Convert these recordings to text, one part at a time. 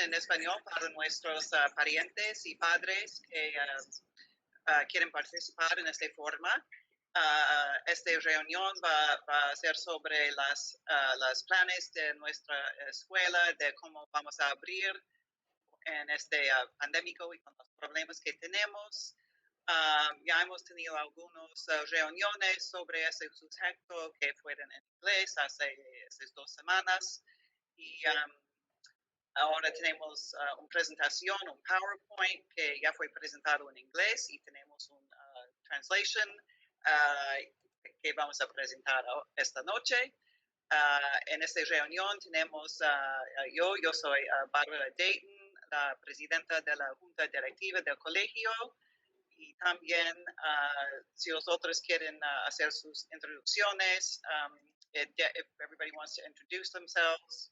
en español para nuestros parientes y padres que quieren participar en esta forma. Esta reunión va a ser sobre los planes de nuestra escuela, de cómo vamos a abrir en este pandémico y con los problemas que tenemos. Ya hemos tenido algunas reuniones sobre ese sujeto que fueron en inglés hace 2 semanas y ahora tenemos una presentación, un PowerPoint que ya fue presentado en inglés y tenemos un translation que vamos a presentar esta noche. En esta reunión tenemos yo soy Bárbara Dayton, la presidenta de la Junta Directiva del colegio, y también si los otros quieren hacer sus introducciones, if everybody wants to introduce themselves.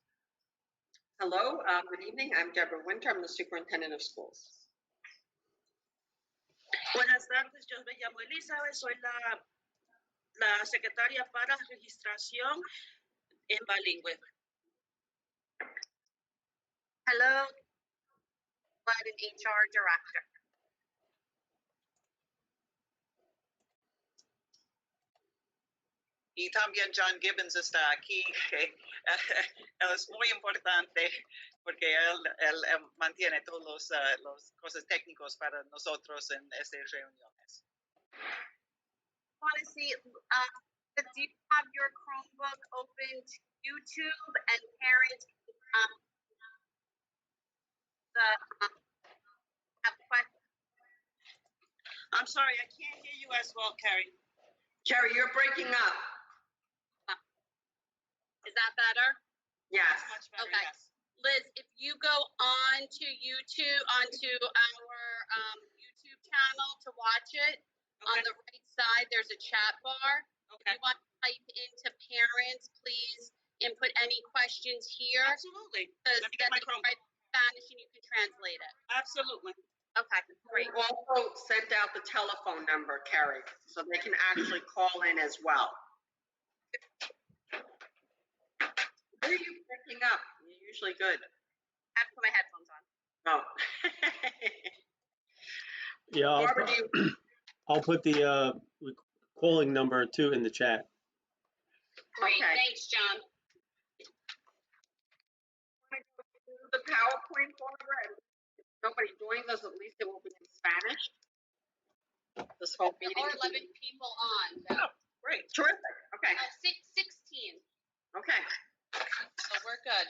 Hello, good evening. I'm Deborah Winter. I'm the superintendent of schools. Buenas tardes, yo me llamo Elizabeth, soy la secretaria para registración en bilingüe. Hello, I'm an HR director. Y también John Gibbons está aquí. Él es muy importante porque él mantiene todos los cosas técnicos para nosotros en estas reuniones. I want to see, do you have your Chromebook open to YouTube and parents have questions? I'm sorry, I can't hear you as well, Carrie. Carrie, you're breaking up. Is that better? Yes. Much better, Okay. yes. Liz, if you go on to YouTube, onto our YouTube channel to watch it, on the right side, there's a chat bar. Okay. If you want to type into parents, please input any questions here. Absolutely. Because Let me get my Chromebook. right Spanish and you can translate it. Absolutely. Okay, great. We also sent out the telephone number, Carrie, so they can actually call in as well. Where are you breaking up? You're usually good. I have to put my headphones on. Oh. Yeah, Barbara, do you, I'll put the calling number too in the chat. Great, Okay. thanks, John. the PowerPoint folder, and if nobody joins us, at least it will be in Spanish. This whole There meeting. are 11 people on. So. Oh, great. Terrific. Okay. 16. Okay. So we're good.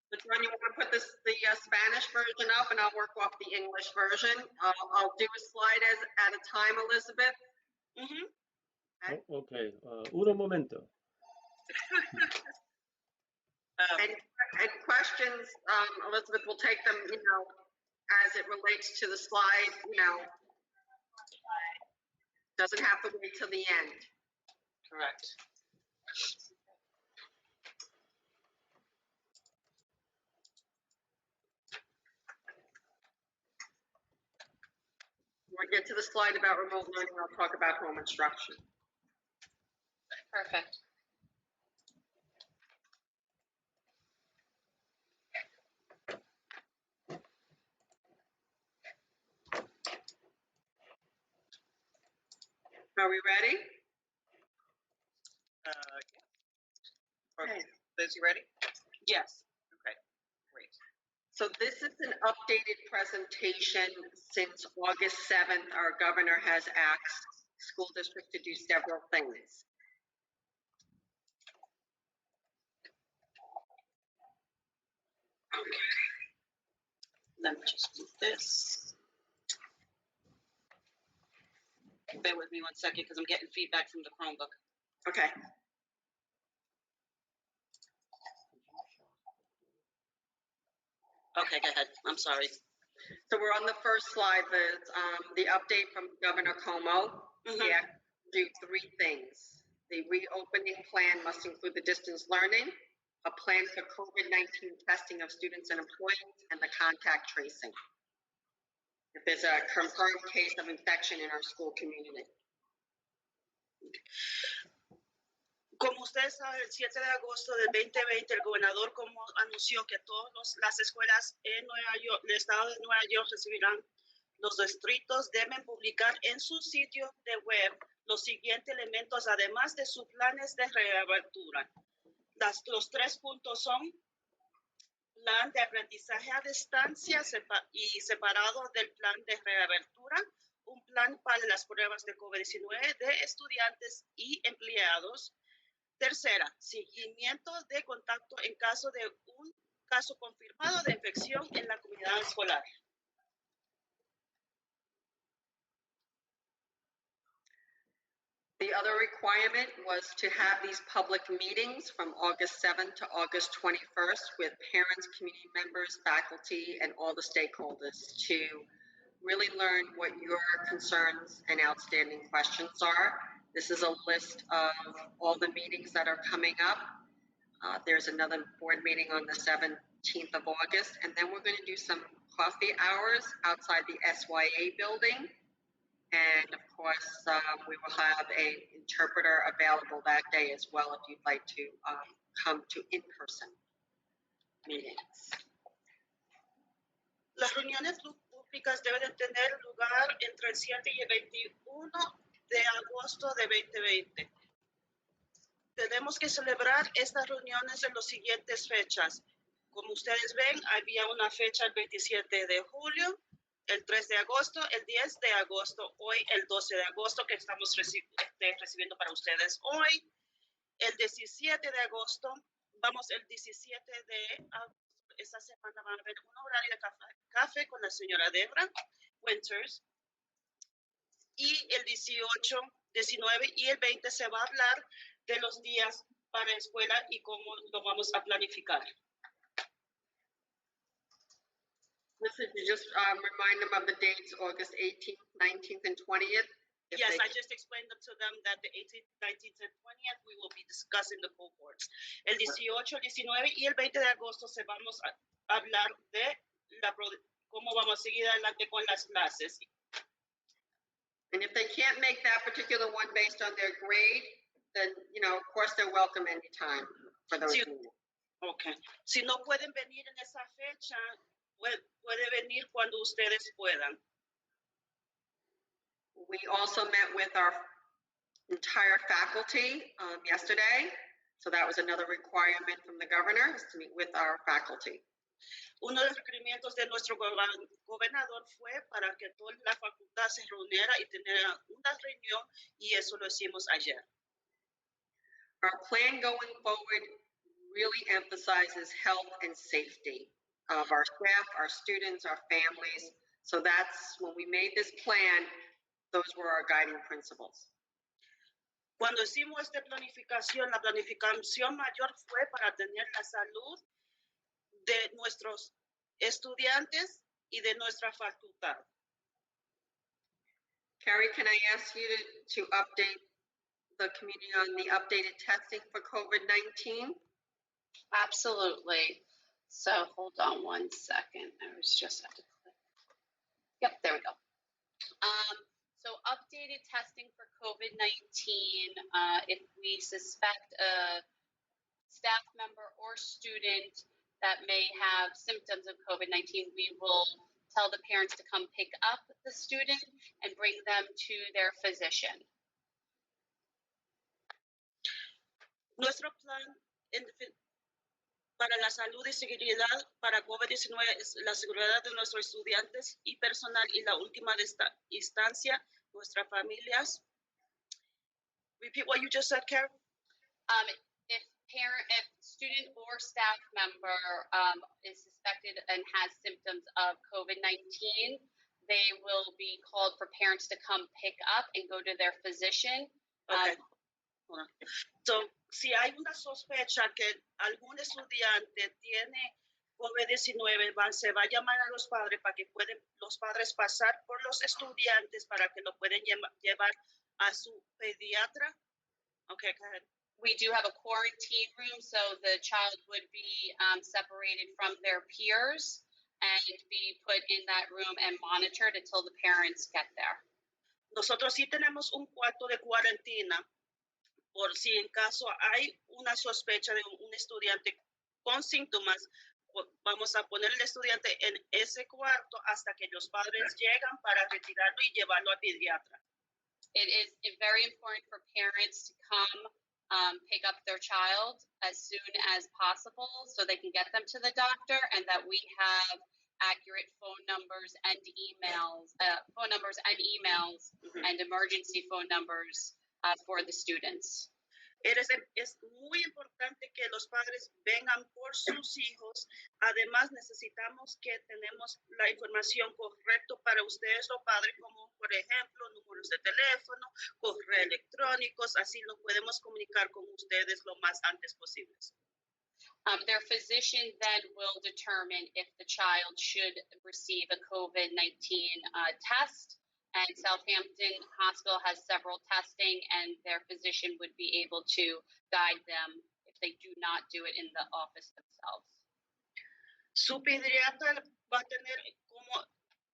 John, you want to put the Spanish version up, and I'll work off the English version. I'll do a slide at a time, Elizabeth. Mm-hmm. Okay. Un momento. And questions, Elizabeth will take them, as it relates to the slide, doesn't have to wait till the end. Correct. When we get to the slide about remote learning, I'll talk about home instruction. Perfect. Are we ready? Yeah. Okay. Liz, you ready? Yes. Okay, great. So this is an updated presentation. Since August 7th, our governor has asked school districts to do several things. Okay. Let me just do this. Bear with me 1 second because I'm getting feedback from the Chromebook. Okay. Okay, go ahead. I'm sorry. So we're on the first slide, the update from Governor Como. Yeah, do 3 things. The reopening plan must include the distance learning, a plan for COVID-19 testing of students and employees, and the contact tracing. If there's a confirmed case of infection in our school community. Como ustedes saben, el 7 de agosto del 2020, el gobernador como anunció que todas las escuelas en Nueva York, el estado de Nueva York recibirán, los distritos deben publicar en su sitio de web los siguientes elementos, además de sus planes de reapertura. Los 3 puntos son plan de aprendizaje a distancia y separado del plan de reapertura, un plan para las pruebas de COVID-19 de estudiantes y empleados. Tercera, seguimiento de contacto en caso de un caso confirmado de infección en la comunidad escolar. The other requirement was to have these public meetings from August 7th to August 21st with parents, community members, faculty, and all the stakeholders to really learn what your concerns and outstanding questions are. This is a list of all the meetings that are coming up. There's another board meeting on the 17th of August, and then we're going to do some coffee hours outside the SYA building. And of course, we will have an interpreter available that day as well if you'd like to come to in-person meetings. Las reuniones públicas deben tener lugar entre el 7 y el 21 de agosto de 2020. Tenemos que celebrar estas reuniones en las siguientes fechas. Como ustedes ven, había una fecha el 27 de julio, el 3 de agosto, el 10 de agosto, hoy el 12 de agosto que estamos recibiendo para ustedes hoy. El 17 de agosto, vamos el 17 de agosto, esta semana van a ver un horario de café con la señora Debra Winters. Y el 18, 19 y el 20 se va a hablar de los días para escuela y cómo lo vamos a planificar. Listen, you just remind them of the dates, August 18th, 19th, and 20th. Yes, I just explained to them that the 18th, 19th, and 20th we will be discussing the cohorts. El 18, 19 y el 20 de agosto se vamos a hablar de cómo vamos a seguir adelante con las clases. And if they can't make that particular one based on their grade, then, you know, of course, they're welcome anytime for those meetings. Okay. Si no pueden venir en esa fecha, puede venir cuando ustedes puedan. We also met with our entire faculty yesterday. So that was another requirement from the governor, is to meet with our faculty. Uno de los requerimientos de nuestro gobernador fue para que toda la facultad se reuniera y tenía una reunión, y eso lo hicimos ayer. Our plan going forward really emphasizes health and safety of our staff, our students, our families. So that's when we made this plan, those were our guiding principles. Cuando hicimos esta planificación, la planificación mayor fue para tener la salud de nuestros estudiantes y de nuestra facultad. Carrie, can I ask you to update the community on the updated testing for COVID-19? Absolutely. So hold on one second. I was just at the click. Yep, there we go. So updated testing for COVID-19. If we suspect a staff member or student that may have symptoms of COVID-19, we will tell the parents to come pick up the student and bring them to their physician. Nuestro plan para la salud y seguridad para COVID-19 es la seguridad de nuestros estudiantes y personal, y la última de esta instancia, nuestras familias. Repeat what you just said, Karen. If student or staff member is suspected and has symptoms of COVID-19, they will be called for parents to come pick up and go to their physician. Okay. So, si hay una sospecha que algún estudiante tiene COVID-19, se va a llamar a los padres para que los padres pasar por los estudiantes para que lo pueden llevar a su pediatra. Okay, go ahead. We do have a quarantine room, so the child would be separated from their peers and be put in that room and monitored until the parents get there. Nosotros sí tenemos un cuarto de cuarentena por si en caso hay una sospecha de un estudiante con síntomas, vamos a poner al estudiante en ese cuarto hasta que los padres llegan para retirarlo y llevarlo al pediatra. It is very important for parents to come pick up their child as soon as possible so they can get them to the doctor, and that we have accurate phone numbers and emails, Mm-hmm. and emergency phone numbers for the students. Es muy importante que los padres vengan por sus hijos. Además, necesitamos que tenemos la información correcta para ustedes, los padres, como por ejemplo números de teléfono, correos electrónicos, así nos podemos comunicar con ustedes lo más antes posible. Their physician then will determine if the child should receive a COVID-19 test. And Southampton Hospital has several testing, and their physician would be able to guide them if they do not do it in the office themselves. Su pediatra va a tener como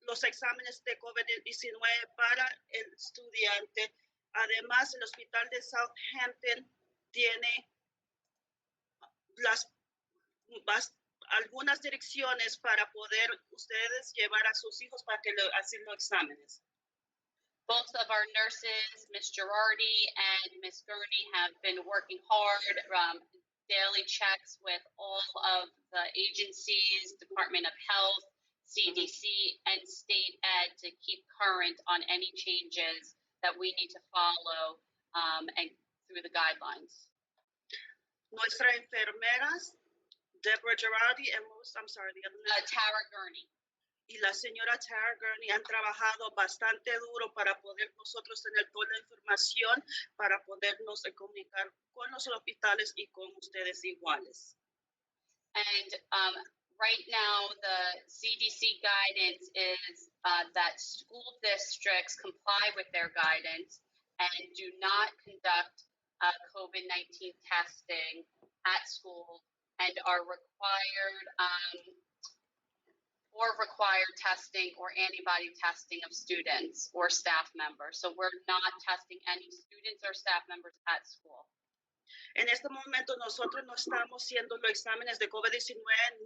los exámenes de COVID-19 para el estudiante. Además, el hospital de Southampton tiene algunas direcciones para poder ustedes llevar a sus hijos para que hacen los exámenes. Both of our nurses, Ms. Girardi and Ms. Gurney, have been working hard, daily checks with all of the agencies, Department of Health, CDC, and State Ed to keep current on any changes that we need to follow and through the guidelines. Nuestras enfermeras, Deborah Girardi and Tara Gurney. Y la señora Tara Gurney han trabajado bastante duro para poder nosotros tener toda la información para podernos comunicar con los hospitales y con ustedes iguales. And right now, the CDC guidance is that school districts comply with their guidance and do not conduct COVID-19 testing at school and are required testing or antibody testing of students or staff members. So we're not testing any students or staff members at school. En este momento nosotros no estamos haciendo los exámenes de COVID-19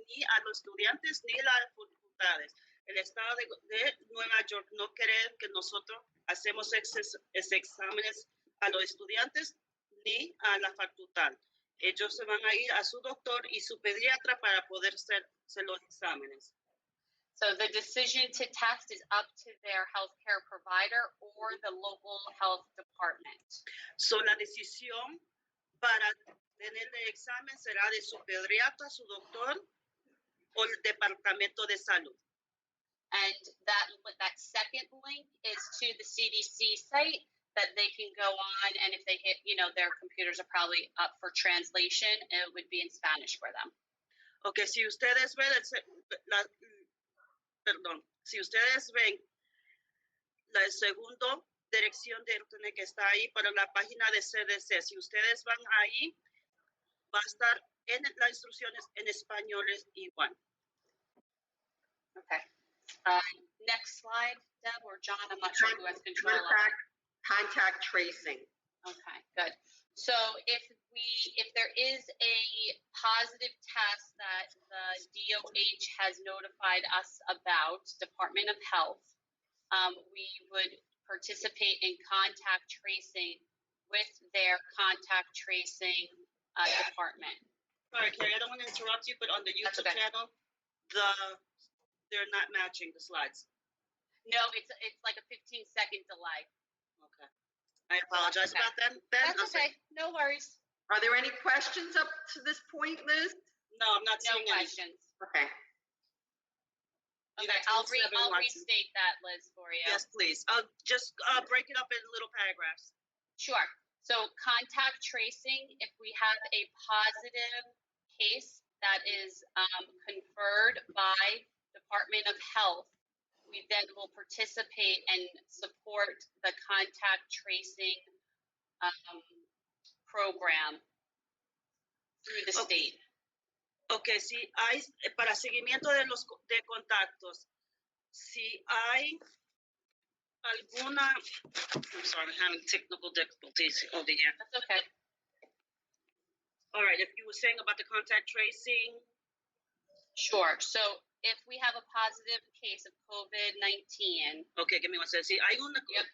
ni a los estudiantes ni a las facultades. El estado de Nueva York no quiere que nosotros hacemos esos exámenes a los estudiantes ni a la facultad. Ellos se van a ir a su doctor y su pediatra para poder hacer los exámenes. So the decision to test is up to their healthcare provider or the local health department. So la decisión para tener el examen será de su pediatra, su doctor o el departamento de salud. And that second link is to the CDC site that they can go on, and if they hit, their computers are probably up for translation, it would be in Spanish for them. Okay, si ustedes ven si ustedes ven la segunda dirección de internet que está ahí para la página de CDC, si ustedes van ahí, va a estar en las instrucciones en español igual. Okay. Next slide, Deb or John. I'm not sure who has control of it. Contact tracing. Okay, good. So if there is a positive test that the DOH has notified us about, Department of Health, we would participate in contact tracing with their contact tracing department. Sorry, Carrie, I don't want to interrupt you, but on the YouTube channel, they're not matching the slides. No, it's like a 15-second delay. Okay. I apologize about that. That's okay. No worries. Are there any questions up to this point, Liz? No, I'm not seeing any questions. Okay. Okay, I'll restate that, Liz, for you. Yes, please. I'll just break it up in little paragraphs. Sure. So contact tracing, if we have a positive case that is conferred by Department of Health, we then will participate and support the contact tracing program through the state. Okay, si hay, para seguimiento de contactos, si hay alguna, I'm sorry, I'm having technical difficulties over here. That's okay. All right, if you were saying about the contact tracing, Sure. So if we have a positive case of COVID-19, okay, give me one second. Sí, hay una. Yep.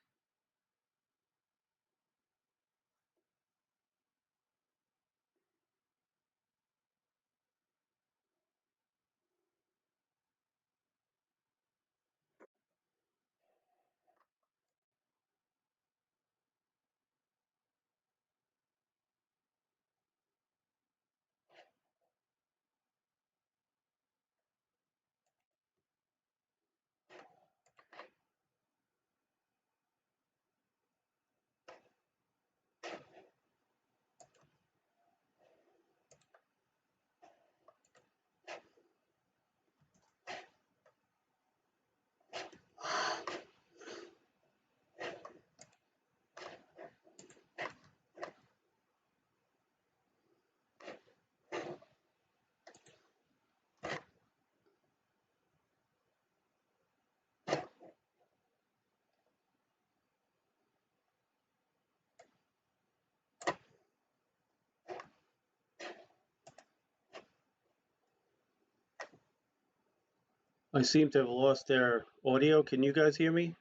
I seem to have lost their audio. Can you guys hear me?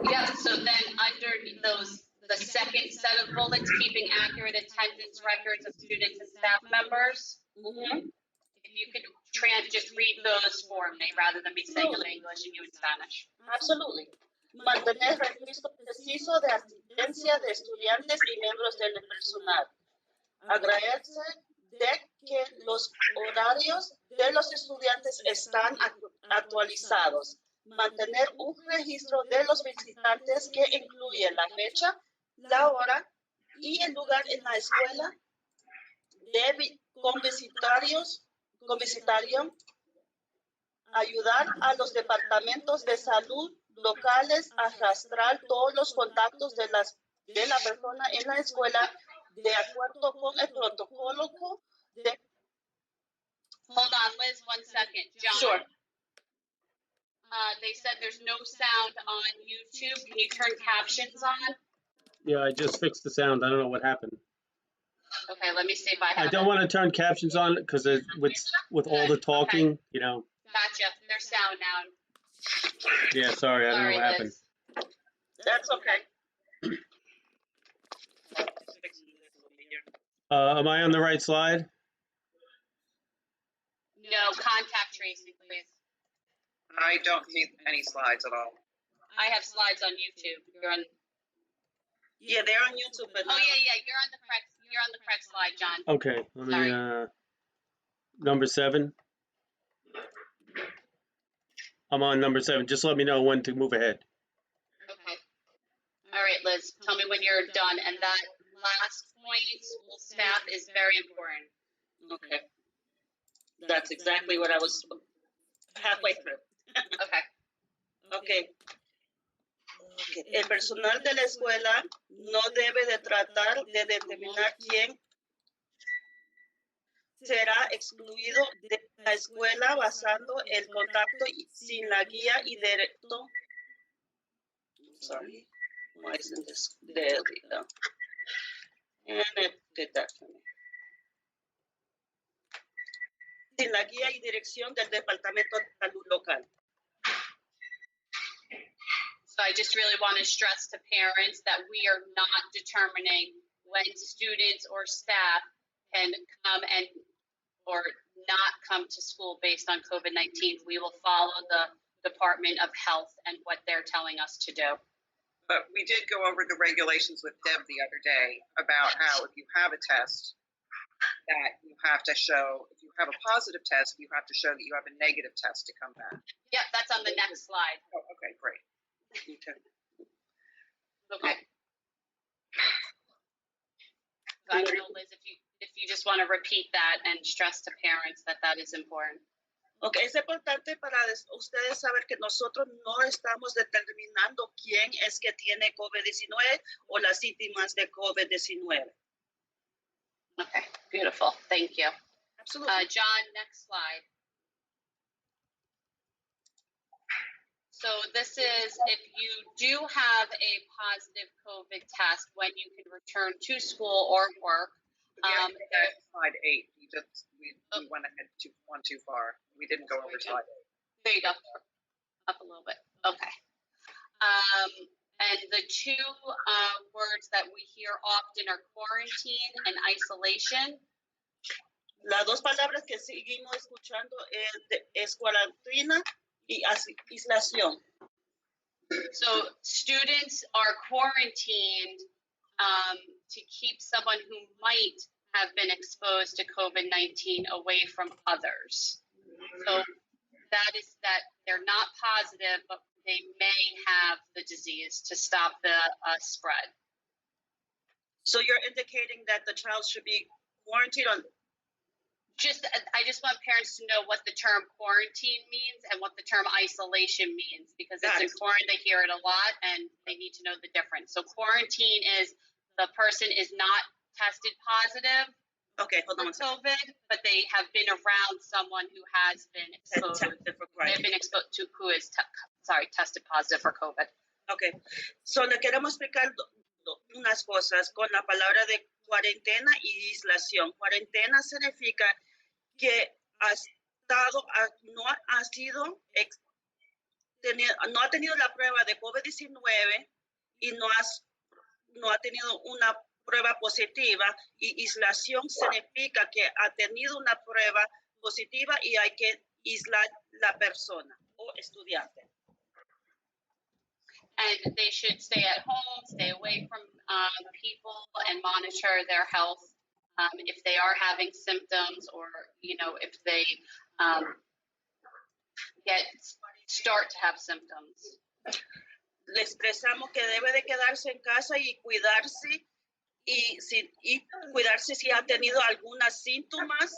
Yep, so then under the second set of bullets, keeping accurate attendance records of students and staff members, if you could just read those for me rather than me saying them in English and you in Spanish. absolutely. Mantener registro preciso de asistencia de estudiantes y miembros del personal. Agradece de que los horarios de los estudiantes están actualizados. Mantener un registro de los visitantes que incluye la fecha, la hora y el lugar en la escuela con visitario, ayudar a los departamentos de salud locales a arrastrar todos los contactos de la persona en la escuela de acuerdo con el protocolo de... Hold on, Liz, 1 second. John. Sure. They said there's no sound on YouTube. Can you turn captions on? Yeah, I just fixed the sound. I don't know what happened. Okay, let me see if I have I don't want to turn captions on because with all the talking, you know. Gotcha. There's sound now. Yeah, sorry, I don't know what happened. Liz. That's okay. Am I on the right slide? No, contact tracing, please. I don't see any slides at all. I have slides on YouTube. You're on. Yeah, they're on YouTube, but Oh yeah, you're on the correct slide, John. Okay, let me, number 7. I'm on number 7. Just let me know when to move ahead. Okay. All right, Liz, tell me when you're done. And that last point, school staff is very important. okay. That's exactly what I was halfway through. Okay. Okay. El personal de la escuela no debe de tratar de determinar quién será excluido de la escuela basando el contacto sin la guía y directo. Sorry, why isn't this there? And it did that for me. Sin la guía y dirección del Departamento de Salud local. So I just really want to stress to parents that we are not determining when students or staff can come and or not come to school based on COVID-19. We will follow the Department of Health and what they're telling us to do. But we did go over the regulations with Deb the other day about how if you have a test, that you have to show, if you have a positive test, you have to show that you have a negative test to come back. Yep, that's on the next slide. Oh, okay, great. Okay. So I don't know, Liz, if you just want to repeat that and stress to parents that that is important. Ok, es importante para ustedes saber que nosotros no estamos determinando quién es que tiene COVID-19 o las víctimas de COVID-19. Okay, beautiful. Thank you. Absolutely. John, next slide. So this is if you do have a positive COVID test when you can return to school or work. Slide 8. We went ahead one too far. We didn't go over slide 8. There you go. Up a little bit. Okay. And the two words that we hear often are quarantine and isolation. Las dos palabras que seguimos escuchando es cuarentena y aislación. So students are quarantined to keep someone who might have been exposed to COVID-19 away from others. So that is that they're not positive, but they may have the disease to stop the spread. So you're indicating that the child should be quarantined on. I just want parents to know what the term quarantine means and what the term isolation means, because it's important. They hear it a lot and they need to know the difference. So quarantine is the person is not tested positive for COVID, but they have been around someone who has been exposed. They've been exposed to who is tested positive for COVID. Okay, so le queremos explicar unas cosas con la palabra de cuarentena y aislación. Cuarentena significa que no ha tenido la prueba de COVID-19 y no ha tenido una prueba positiva, y aislación significa que ha tenido una prueba positiva y hay que aislar la persona o estudiante. And they should stay at home, stay away from people, and monitor their health if they are having symptoms, or if they start to have symptoms. Le expresamos que debe de quedarse en casa y cuidarse y cuidarse si ha tenido algunos síntomas.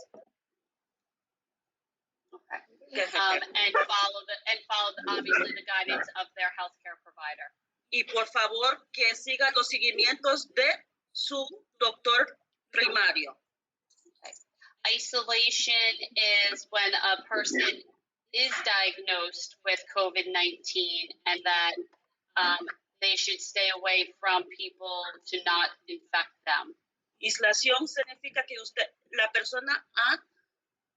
Okay. And follow obviously the guidance of their healthcare provider. Y por favor que siga los seguimientos de su doctor primario. Okay. Isolation is when a person is diagnosed with COVID-19 and that they should stay away from people to not infect them. Aislación significa que la persona ha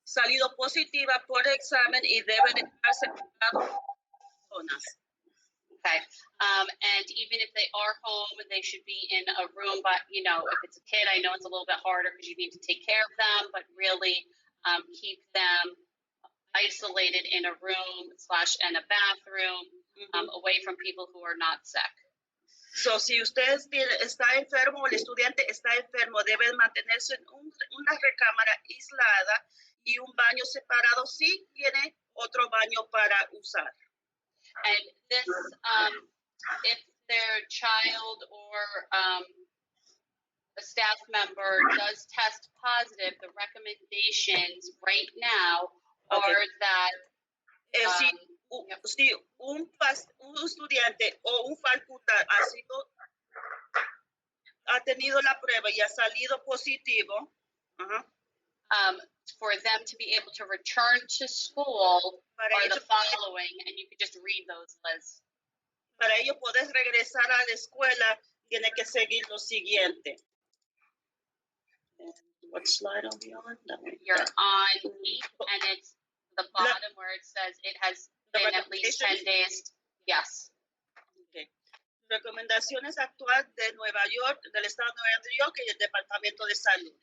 salido positiva por examen y debe de estar separadas personas. Okay. And even if they are home, they should be in a room, but if it's a kid, I know it's a little bit harder because you need to take care of them, but really keep them isolated in a room / and a bathroom away from people who are not sick. So, si usted está enfermo o el estudiante está enfermo, debe mantenerse en una recámara aislada y un baño separado si tiene otro baño para usar. And this, if their child or a staff member does test positive, the recommendations right now are that si Si un estudiante o un facultad ha tenido la prueba y ha salido positivo, for them to be able to return to school para are the ellos, following, and you could just read those, Liz. para ellos poder regresar a la escuela, tiene que seguir lo siguiente. What slide are we on? You're on 8, and it's the bottom where it says it has been at least 10 days. Yes. Okay. Recomendaciones actuales de Nueva York, del Estado de Nueva York y el Departamento de Salud.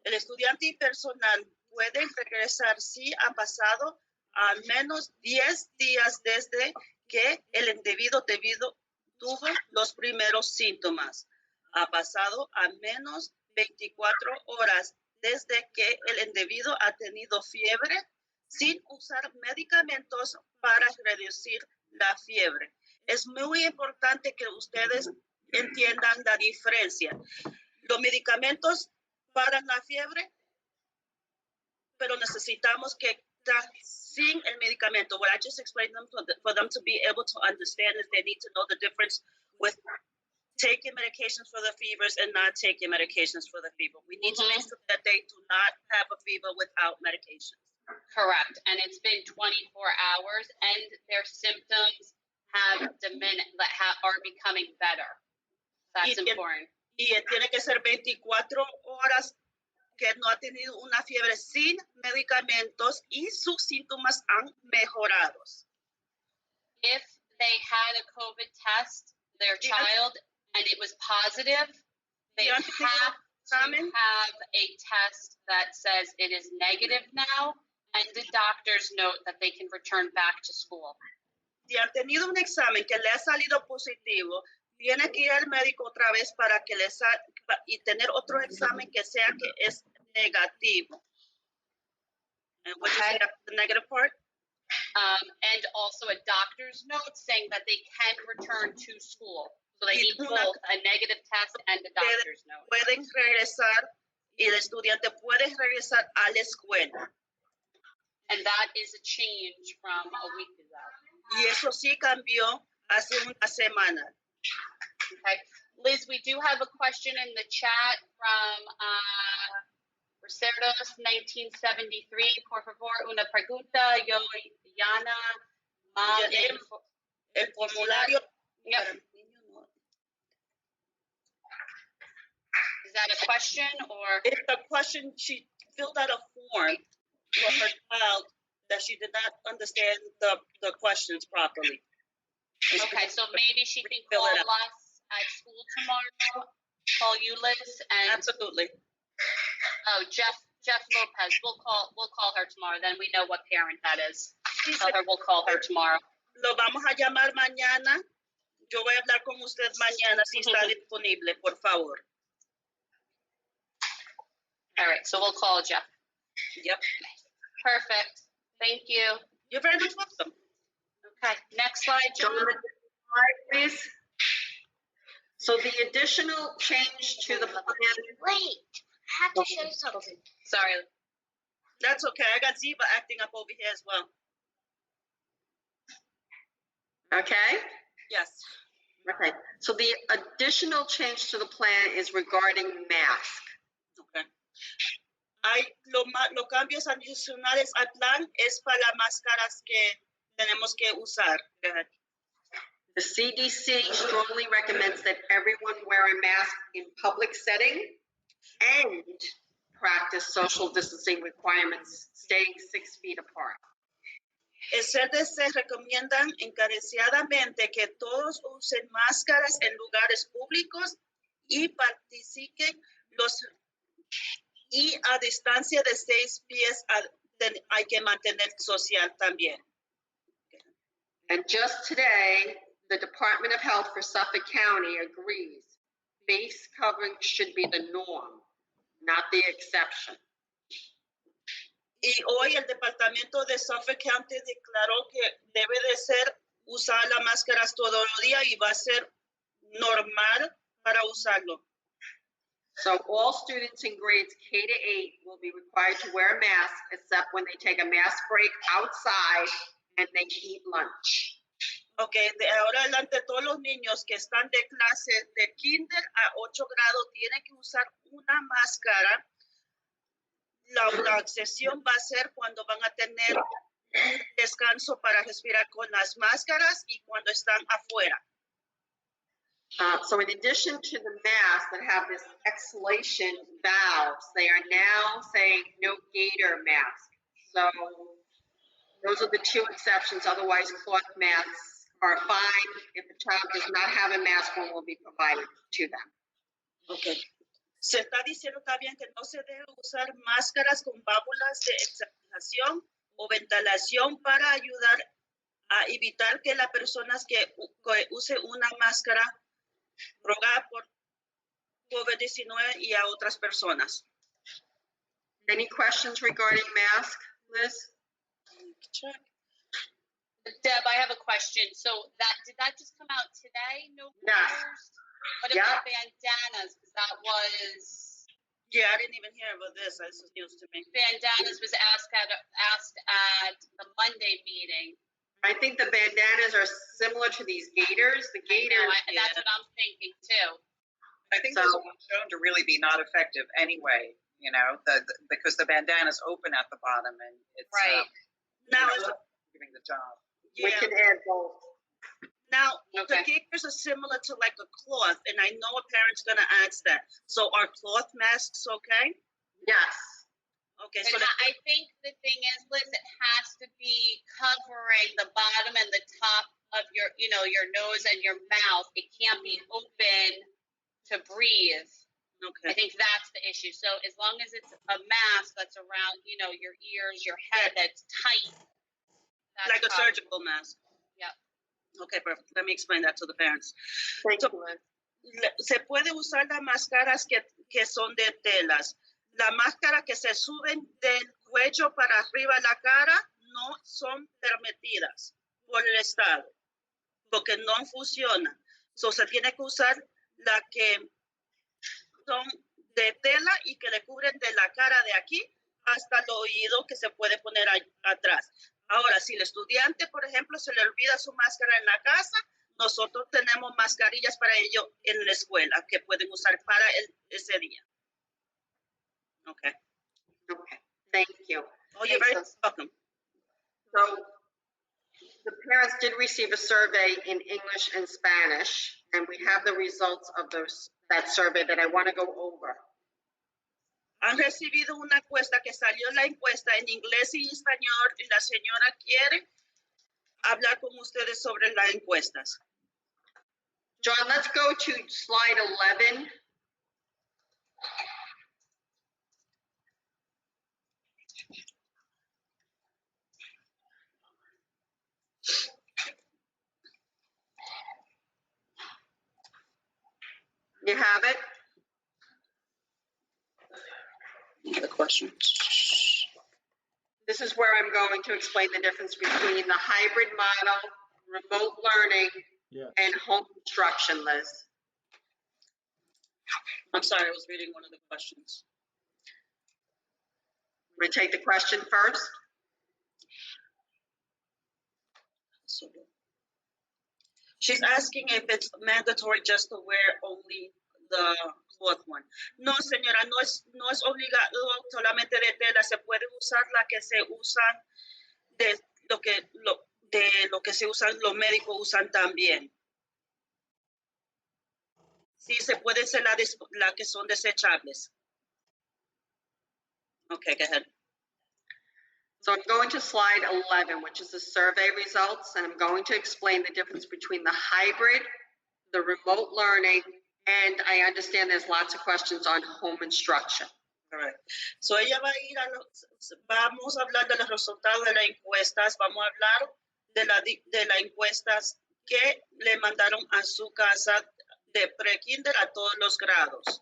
El estudiante y personal pueden regresar si ha pasado al menos 10 días desde que el individuo tuvo los primeros síntomas. Ha pasado al menos 24 horas desde que el individuo ha tenido fiebre sin usar medicamentos para reducir la fiebre. Es muy importante que ustedes entiendan la diferencia. Los medicamentos paran la fiebre, pero necesitamos que estar sin el medicamento. What I just explained them for them to be able to understand is they need to know the difference with taking medications for the fevers and not taking medications for the fever. We need to make sure that they do not have a fever without medications. Correct. And it's been 24 hours and their symptoms have diminished, are becoming better. That's important. Y tiene que ser 24 horas que no ha tenido una fiebre sin medicamentos y sus síntomas han mejorado. If they had a COVID test, their child, and it was positive, they have to have a test that says it is negative now, and the doctors note that they can return back to school. Si han tenido un examen que le ha salido positivo, tiene que ir al médico otra vez para que y tener otro examen que sea que es negativo. And what you say the negative part? And also a doctor's note saying that they can return to school. So they need both a negative test and a doctor's note. Pueden regresar y el estudiante puede regresar a la escuela. And that is a change from a week ago. Y eso sí cambió hace una semana. Okay. Liz, we do have a question in the chat from Recerdos 1973. Por favor, una pregunta. Yo, Yana, el formulario. Yep. Is that a question or? It's a question. She filled out a form for her child that she did not understand the questions properly. Okay, so maybe she can call us at school tomorrow. Call you, Liz, and absolutely. Oh, Jeff Lopez. We'll call her tomorrow. Then we know what parent that is. Tell her we'll call her tomorrow. Lo vamos a llamar mañana. Yo voy a hablar con usted mañana si está disponible, por favor. All right, so we'll call Jeff. Yep. Perfect. Thank you. You're very much welcome. Okay, next slide, John. Please. So the additional change to the plan. Wait, I have to show you something. Sorry. That's okay. I got Ziva acting up over here as well. Okay? Yes. Okay. So the additional change to the plan is regarding mask. Okay. Los cambios adicionales al plan es para las máscaras que tenemos que usar. The CDC strongly recommends that everyone wear a mask in public setting and practice social distancing requirements, staying 6 feet apart. El CDC recomiendan encarecidamente que todos usen máscaras en lugares públicos y participen y a distancia de 6 pies hay que mantener social también. And just today, the Department of Health for Suffolk County agrees face covering should be the norm, not the exception. Y hoy el Departamento de Suffolk County declaró que debe de ser usar las máscaras todos los días y va a ser normal para usarlo. So all students in grades K to 8 will be required to wear a mask except when they take a mask break outside and they eat lunch. Ok, de ahora adelante todos los niños que están de clase de kinder a 8 grados tienen que usar una máscara. La excepción va a ser cuando van a tener un descanso para respirar con las máscaras y cuando están afuera. So in addition to the masks that have this exhalation valves, they are now saying no gator mask. So those are the two exceptions. Otherwise, cloth masks are fine. If the child does not have a mask, one will be provided to them. Okay. Se está diciendo también que no se debe usar máscaras con válvulas de exhalación o ventilación para ayudar a evitar que las personas que use una máscara rogar por COVID-19 y a otras personas. Any questions regarding mask, Liz? Check. Deb, I have a question. So did that just come out today? No Yes. gators? What about bandanas? Because that was... Yeah, I didn't even hear about this. This is news to me. Bandanas was asked at the Monday meeting. I think the bandanas are similar to these gaiters. The gators. That's what I'm thinking too. I think those have been shown to really be not effective anyway, you know, because the bandana's open at the bottom and it's right. Now giving the job. Yeah. We can add both. Now, Okay. the gaiters are similar to like a cloth, and I know a parent's going to ask that. So are cloth masks okay? Yes. Okay, And so I think the thing is, Liz, it has to be covering the bottom and the top of your, you know, your nose and your mouth. It can't be open to breathe. I okay. think that's the issue. So as long as it's a mask that's around, you know, your ears, your head, that's tight. That's Like a probably- surgical mask. Yep. Okay, perfect. Let me explain that to the parents. Thank So- you, Liz. Se puede usar las máscaras que son de telas. Las máscaras que se suben del cuello para arriba de la cara no son permitidas por el Estado, porque no funcionan. So, se tiene que usar las que son de tela y que le cubren de la cara de aquí hasta el oído que se puede poner atrás. Ahora, si el estudiante, por ejemplo, se le olvida su máscara en la casa, nosotros tenemos mascarillas para ellos en la escuela que pueden usar para ese día. Okay. Okay. Thank you. Oh, you're very welcome. So the parents did receive a survey in English and Spanish, and we have the results of that survey that I want to go over. Han recibido una encuesta que salió la encuesta en inglés y español y la señora quiere hablar con ustedes sobre las encuestas. John, let's go to slide 11. You have it? The questions. This is where I'm going to explain the difference between the hybrid model, remote learning, Yes. and home instruction, Liz. I'm sorry, I was reading one of the questions. We take the question first. She's asking if it's mandatory just to wear only the cloth one. No, señora, no es obligado solamente de tela. Se puede usar la que se usan de lo que se usan, los médicos usan también. Sí, se puede ser la que son desechables. Okay, go ahead. So I'm going to slide 11, which is the survey results, and I'm going to explain the difference between the hybrid, the remote learning, and I understand there's lots of questions on home instruction. All right. So ella va a ir vamos a hablar de los resultados de las encuestas, vamos a hablar de las encuestas que le mandaron a su casa de pre-kinder a todos los grados.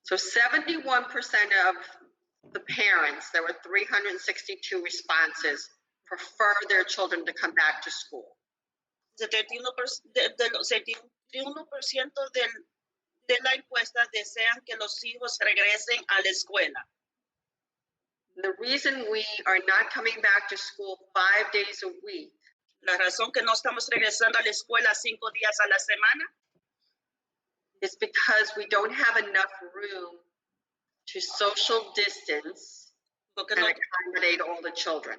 So 71% of the parents, there were 362 responses, prefer their children to come back to school. 71% de la encuesta desean que los hijos regresen a la escuela. The reason we are not coming back to school 5 days a week La razón que no estamos regresando a la escuela 5 días a la semana is because we don't have enough room to social distance porque and no, accommodate all the children.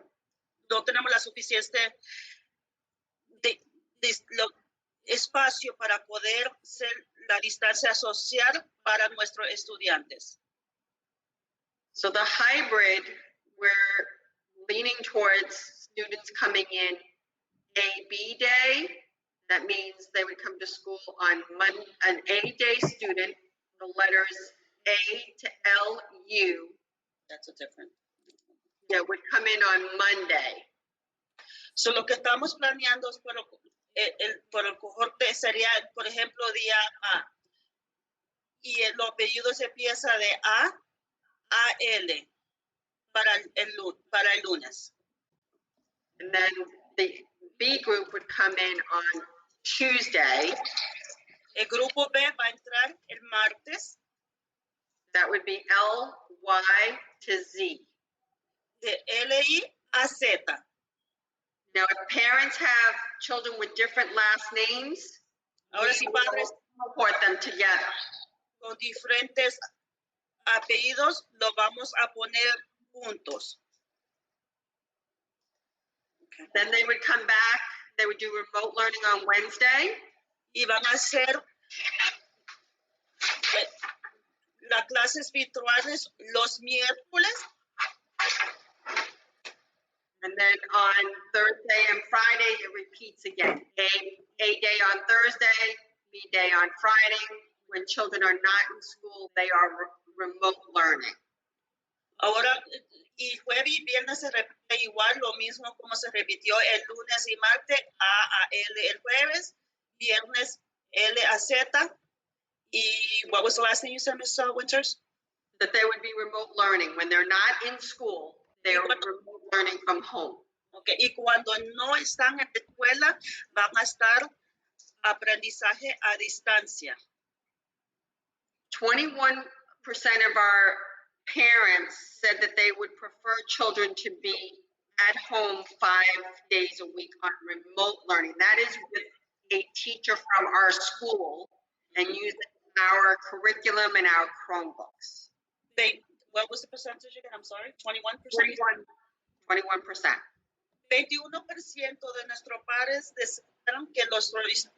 no tenemos la suficiente espacio para poder ser la distancia social para nuestros estudiantes. So the hybrid, we're leaning towards students coming in A-B day. That means they would come to school on Monday, an A-day student, the letters A to L-U. That's a different. Yeah, would come in on Monday. So lo que estamos planeando es por el cohorte sería, por ejemplo, día A. Y el apellido se empieza de A a L para el lunes. And then the B group would come in on Tuesday. El grupo B va a entrar el martes That would be L-Y to Z. de L-I a Z. Now, if parents have children with different last names, Ahora si padres report them together. con diferentes apellidos lo vamos a poner juntos. Okay. Then they would come back, they would do remote learning on Wednesday. Y van a hacer las clases virtuales los miércoles. And then on Thursday and Friday, it repeats again. A day on Thursday, B day on Friday. When children are not in school, they are remote learning. Ahora, y jueves y viernes se repite igual, lo mismo como se repitió el lunes y martes, A a L el jueves, viernes L a Z. Y what was the last thing you said, Ms. Winters? That they would be remote learning. When they're not in school, they are remote learning from home. Okay. Y cuando no están en la escuela, van a estar aprendizaje a distancia. 21% of our parents said that they would prefer children to be at home 5 days a week on remote learning. That is with a teacher from our school and using our curriculum and our Chromebooks. What was the percentage again? I'm sorry, 21%? 21%. 21% de nuestros padres desearon que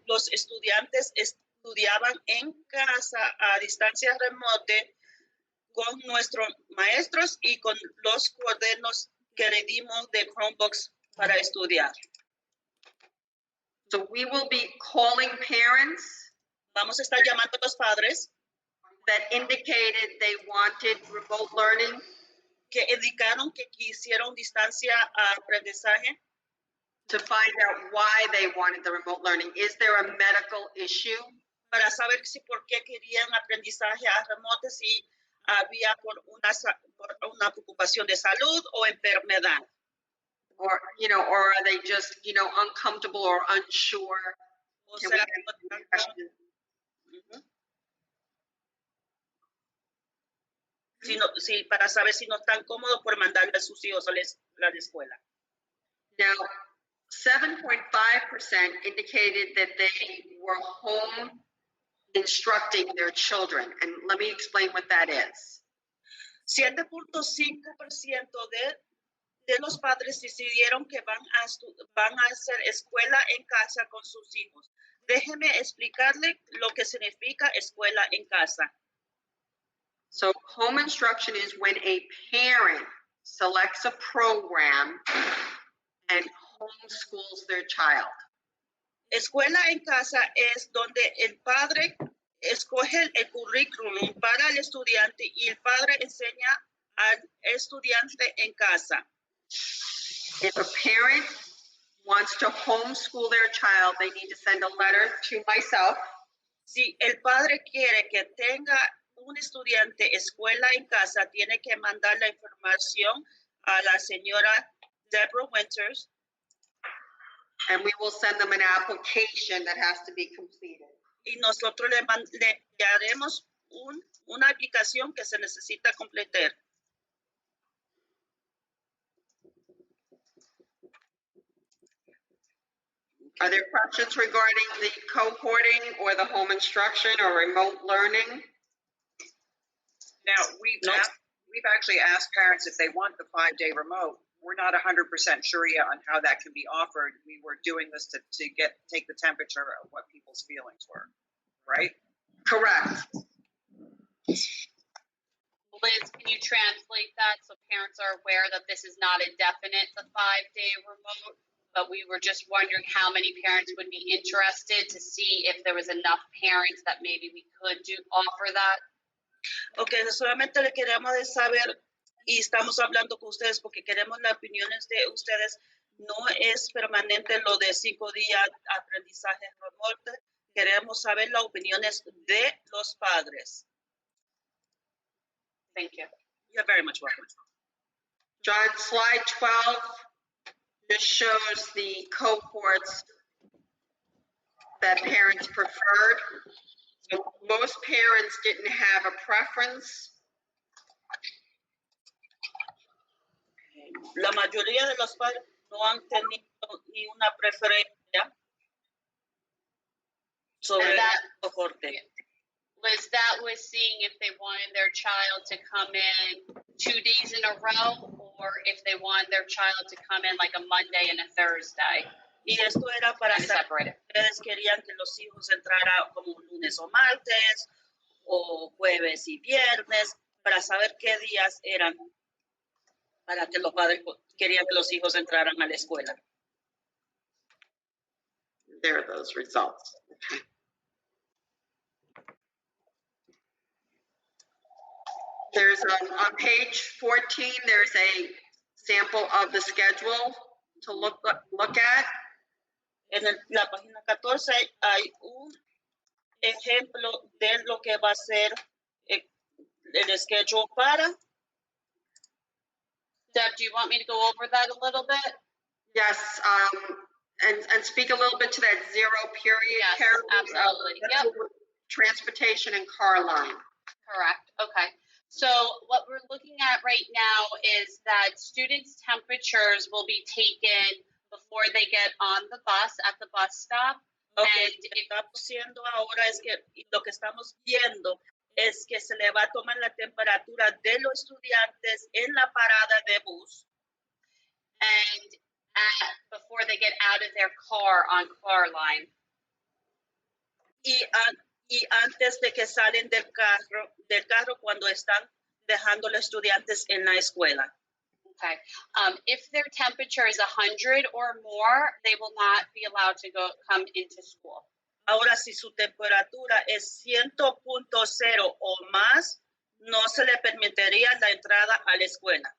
los estudiantes estudiaban en casa a distancia remota con nuestros maestros y con los cuadernos que le dimos de Chromebooks para estudiar. So we will be calling parents Vamos a estar llamando a los padres that indicated they wanted remote learning que indicaron que quisieron distancia a aprendizaje to find out why they wanted the remote learning. Is there a medical issue? para saber si por qué querían aprendizaje a remoto, si había por una preocupación de salud o enfermedad. Or are they just, uncomfortable or unsure? O Can sea, we ask questions? Sí, para saber si no están cómodos por mandarle a sus hijos a la escuela. Now, 7.5% indicated that they were home instructing their children. And let me explain what that is. 7.5% de los padres decidieron que van a hacer escuela en casa con sus hijos. Déjeme explicarle lo que significa escuela en casa. So home instruction is when a parent selects a program and homeschools their child. Escuela en casa es donde el padre escoge el currículum para el estudiante y el padre enseña al estudiante en casa. If a parent wants to homeschool their child, they need to send a letter to myself. Si el padre quiere que tenga un estudiante escuela en casa, tiene que mandar la información a la señora Deborah Winters. And we will send them an application that has to be completed. Y nosotros le haremos una aplicación que se necesita completar. Are there questions regarding the cohorting or the home instruction or remote learning? Now, we've actually asked parents if they want the 5-day remote. We're not 100% sure yet on how that can be offered. We were doing this to take the temperature of what people's feelings were, right? Correct. Liz, can you translate that so parents are aware that this is not indefinite, the 5-day remote? But we were just wondering how many parents would be interested to see if there was enough parents that maybe we could offer that. Ok, solamente le queremos saber y estamos hablando con ustedes porque queremos las opiniones de ustedes. No es permanente lo de 5 días aprendizaje remoto. Queremos saber las opiniones de los padres. Thank you. You're very much welcome. John, slide 12 just shows the cohorts that parents preferred. So most parents didn't have a preference. La mayoría de los padres no han tenido ni una preferencia sobre el cohorte. Liz, that was seeing if they wanted their child to come in 2 days in a row or if they wanted their child to come in like a Monday and a Thursday. Y esto era para saber si ustedes querían que los hijos entraran como lunes o martes o jueves y viernes, para saber qué días eran para que los padres querían que los hijos entraran a la escuela. There are those results. Okay. There's on page 14, there's a sample of the schedule to look at. En la página 14 hay un ejemplo de lo que va a ser el schedule para. Deb, do you want me to go over that a little bit? Yes, and speak a little bit to that 0 period. Yes, absolutely. Yep. Transportation and car line. Correct. Okay. So what we're looking at right now is that students' temperatures will be taken before they get on the bus at the bus stop. Okay. And Lo que estamos haciendo ahora es que lo que estamos viendo es que se le va a tomar la temperatura de los estudiantes en la parada de bus. And before they get out of their car on car line. Y antes de que salen del carro cuando están dejando los estudiantes en la escuela. Okay. If their temperature is 100 or more, they will not be allowed to come into school. Ahora, si su temperatura es 100.0 o más, no se le permitiría la entrada a la escuela.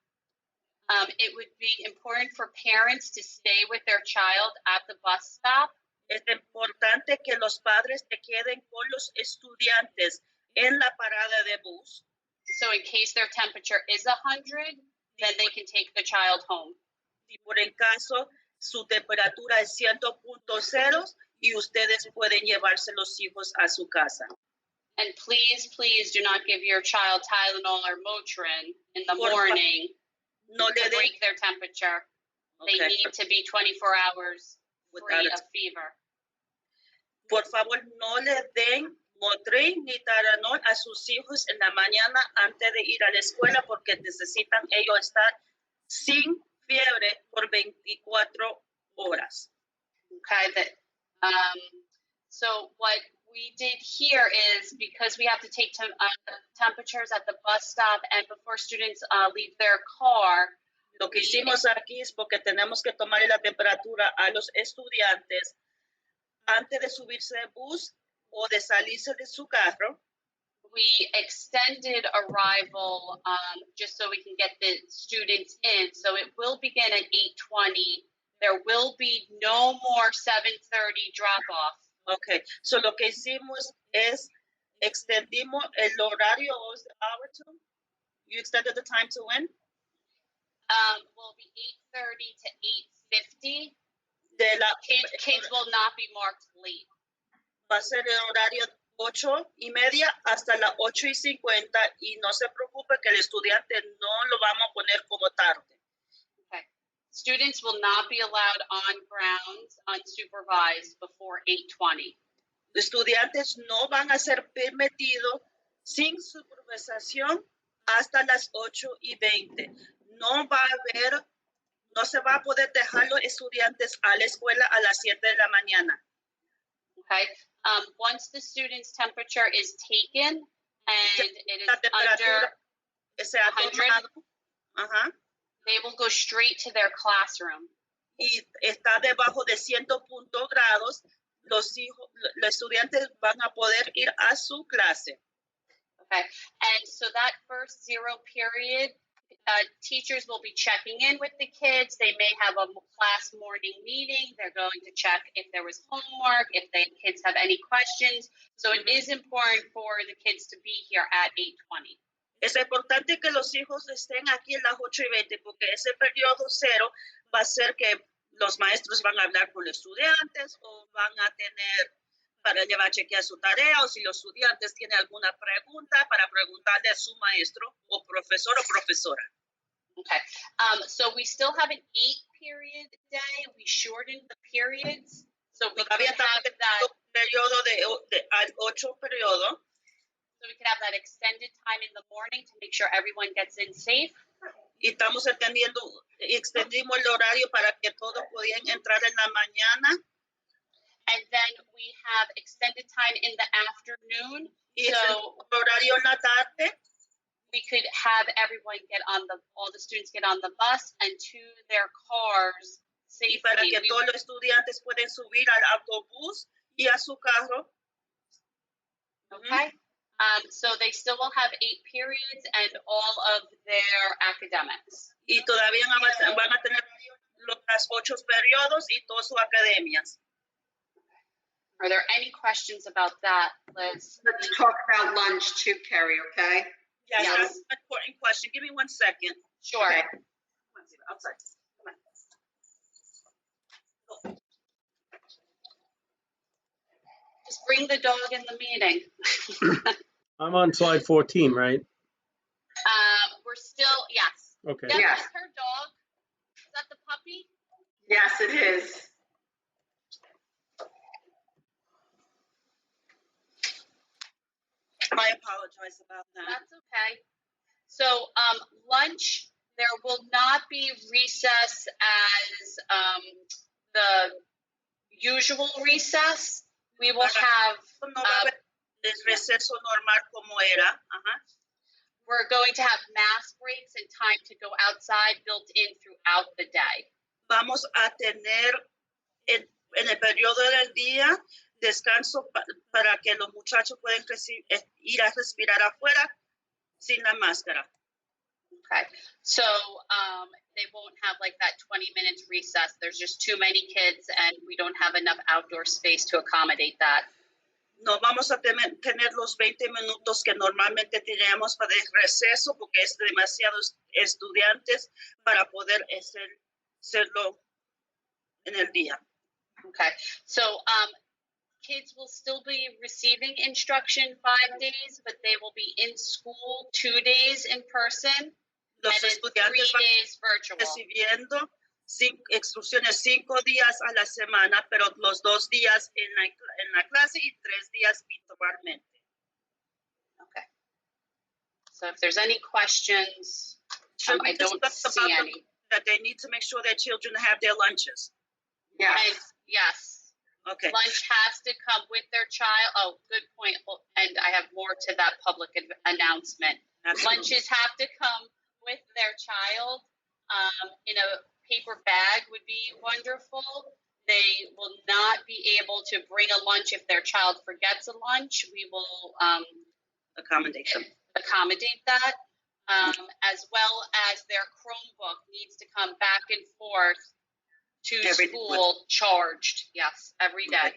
It would be important for parents to stay with their child at the bus stop. Es importante que los padres se queden con los estudiantes en la parada de bus. So in case their temperature is 100, then they can take the child home. Si por el caso su temperatura es 100.0 y ustedes pueden llevarse los hijos a su casa. And please do not give your child Tylenol or Motrin in the morning to break their temperature. Okay. They need to be 24 hours free of fever. Por favor, no le den Motrin ni Tylenol a sus hijos en la mañana antes de ir a la escuela porque necesitan ellos estar sin fiebre por 24 horas. Okay. So what we did here is because we have to take temperatures at the bus stop and before students leave their car. Lo que hicimos aquí es porque tenemos que tomarle la temperatura a los estudiantes antes de subirse al bus o de salirse de su carro. We extended arrival just so we can get the students in. So it will begin at 8:20. There will be no more 7:30 drop-off. Okay, so lo que hicimos es extendimos el horario. What was the hour to? You extended the time to when? Will be 8:30 to 8:50. Kids will not be marked late. Va a ser el horario 8:30 hasta las 8:50 y no se preocupe que el estudiante no lo vamos a poner como tarde. Okay. Students will not be allowed on grounds unsupervised before 8:20. Los estudiantes no van a ser permitidos sin supervisación hasta las 8:20. No se va a poder dejar los estudiantes a la escuela a las 7 de la mañana. Okay. Once the student's temperature is taken and it is La under temperatura se ha 100. tomado, ajá, they will go straight to their classroom. y está debajo de 100 grados, los estudiantes van a poder ir a su clase. Okay. And so that first 0 period, teachers will be checking in with the kids. They may have a class morning meeting. They're going to check if there was homework, if the kids have any questions. So it is important for the kids to be here at 8:20. Es importante que los hijos estén aquí a las 8:20 porque ese periodo cero va a ser que los maestros van a hablar con los estudiantes o van a tener para llevar a chequear su tarea, o si los estudiantes tienen alguna pregunta para preguntarle a su maestro o profesor o profesora. Okay. So we still have an 8-period day. We shortened the periods. So we could Todavía have estamos en that. un periodo de 8 periodos. So we could have that extended time in the morning to make sure everyone gets in safe. Y extendimos el horario para que todos podían entrar en la mañana. And then we have extended time in the afternoon. Y So el horario en la tarde. we could have everyone all the students get on the bus and to their cars Y para safely. que todos los estudiantes pueden subir al autobús y a su carro. Okay. So they still will have 8 periods and all of their academics. Y todavía van a tener los 8 periodos y todas sus academias. Are there any questions about that, Liz? Let's talk about lunch too, Carrie, okay? Yes, Yes. that's an important question. Give me 1 second. Sure. Okay. Come on, Ziva, outside. Come on. Just bring the dog in the meeting. I'm on slide 14, right? We're still, yes. Okay. Yep, Yes. that's her dog. Is that the puppy? Yes, it is. I apologize about that. That's okay. So lunch, there will not be recess as the usual recess. We will have, No va a haber el receso normal como era. Ajá. we're going to have mask breaks and time to go outside built in throughout the day. Vamos a tener en el periodo del día descanso para que los muchachos puedan ir a respirar afuera sin la máscara. Okay. So they won't have like that 20 minutes recess. There's just too many kids and we don't have enough outdoor space to accommodate that. No vamos a tener los 20 minutos que normalmente teníamos para el receso porque es demasiados estudiantes para poder hacerlo en el día. Okay. So kids will still be receiving instruction 5 days, but they will be in school 2 days in person Los and then 3 estudiantes van days virtual. recibiendo instrucciones 5 días a la semana, pero los 2 días en la clase y 3 días virtualmente. Okay. So if there's any questions, Should we I don't discuss see about any. that they need to make sure their children have their lunches? Yes. And yes. Okay. Lunch has to come with their child. Oh, good point. And I have more to that public announcement. Absolutely. Lunches have to come with their child. In a paper bag would be wonderful. They will not be able to bring a lunch if their child forgets a lunch. We will Accommodate them. accommodate that, as well as their Chromebook needs to come back and forth to Every school charged. Yes, every day.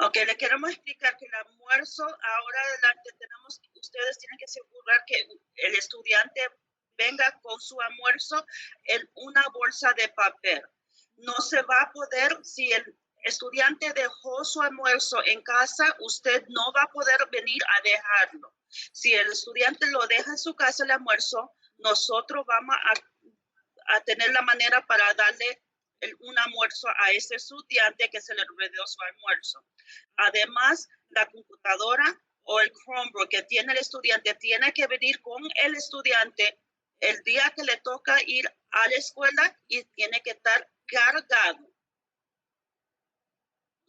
Okay, le queremos explicar que el almuerzo, ahora adelante ustedes tienen que asegurar que el estudiante venga con su almuerzo en una bolsa de papel. No se va a poder, si el estudiante dejó su almuerzo en casa, usted no va a poder venir a dejarlo. Si el estudiante lo deja en su casa el almuerzo, nosotros vamos a tener la manera para darle un almuerzo a ese estudiante que se le olvidó su almuerzo. Además, la computadora o el Chromebook que tiene el estudiante tiene que venir con el estudiante el día que le toca ir a la escuela y tiene que estar cargado.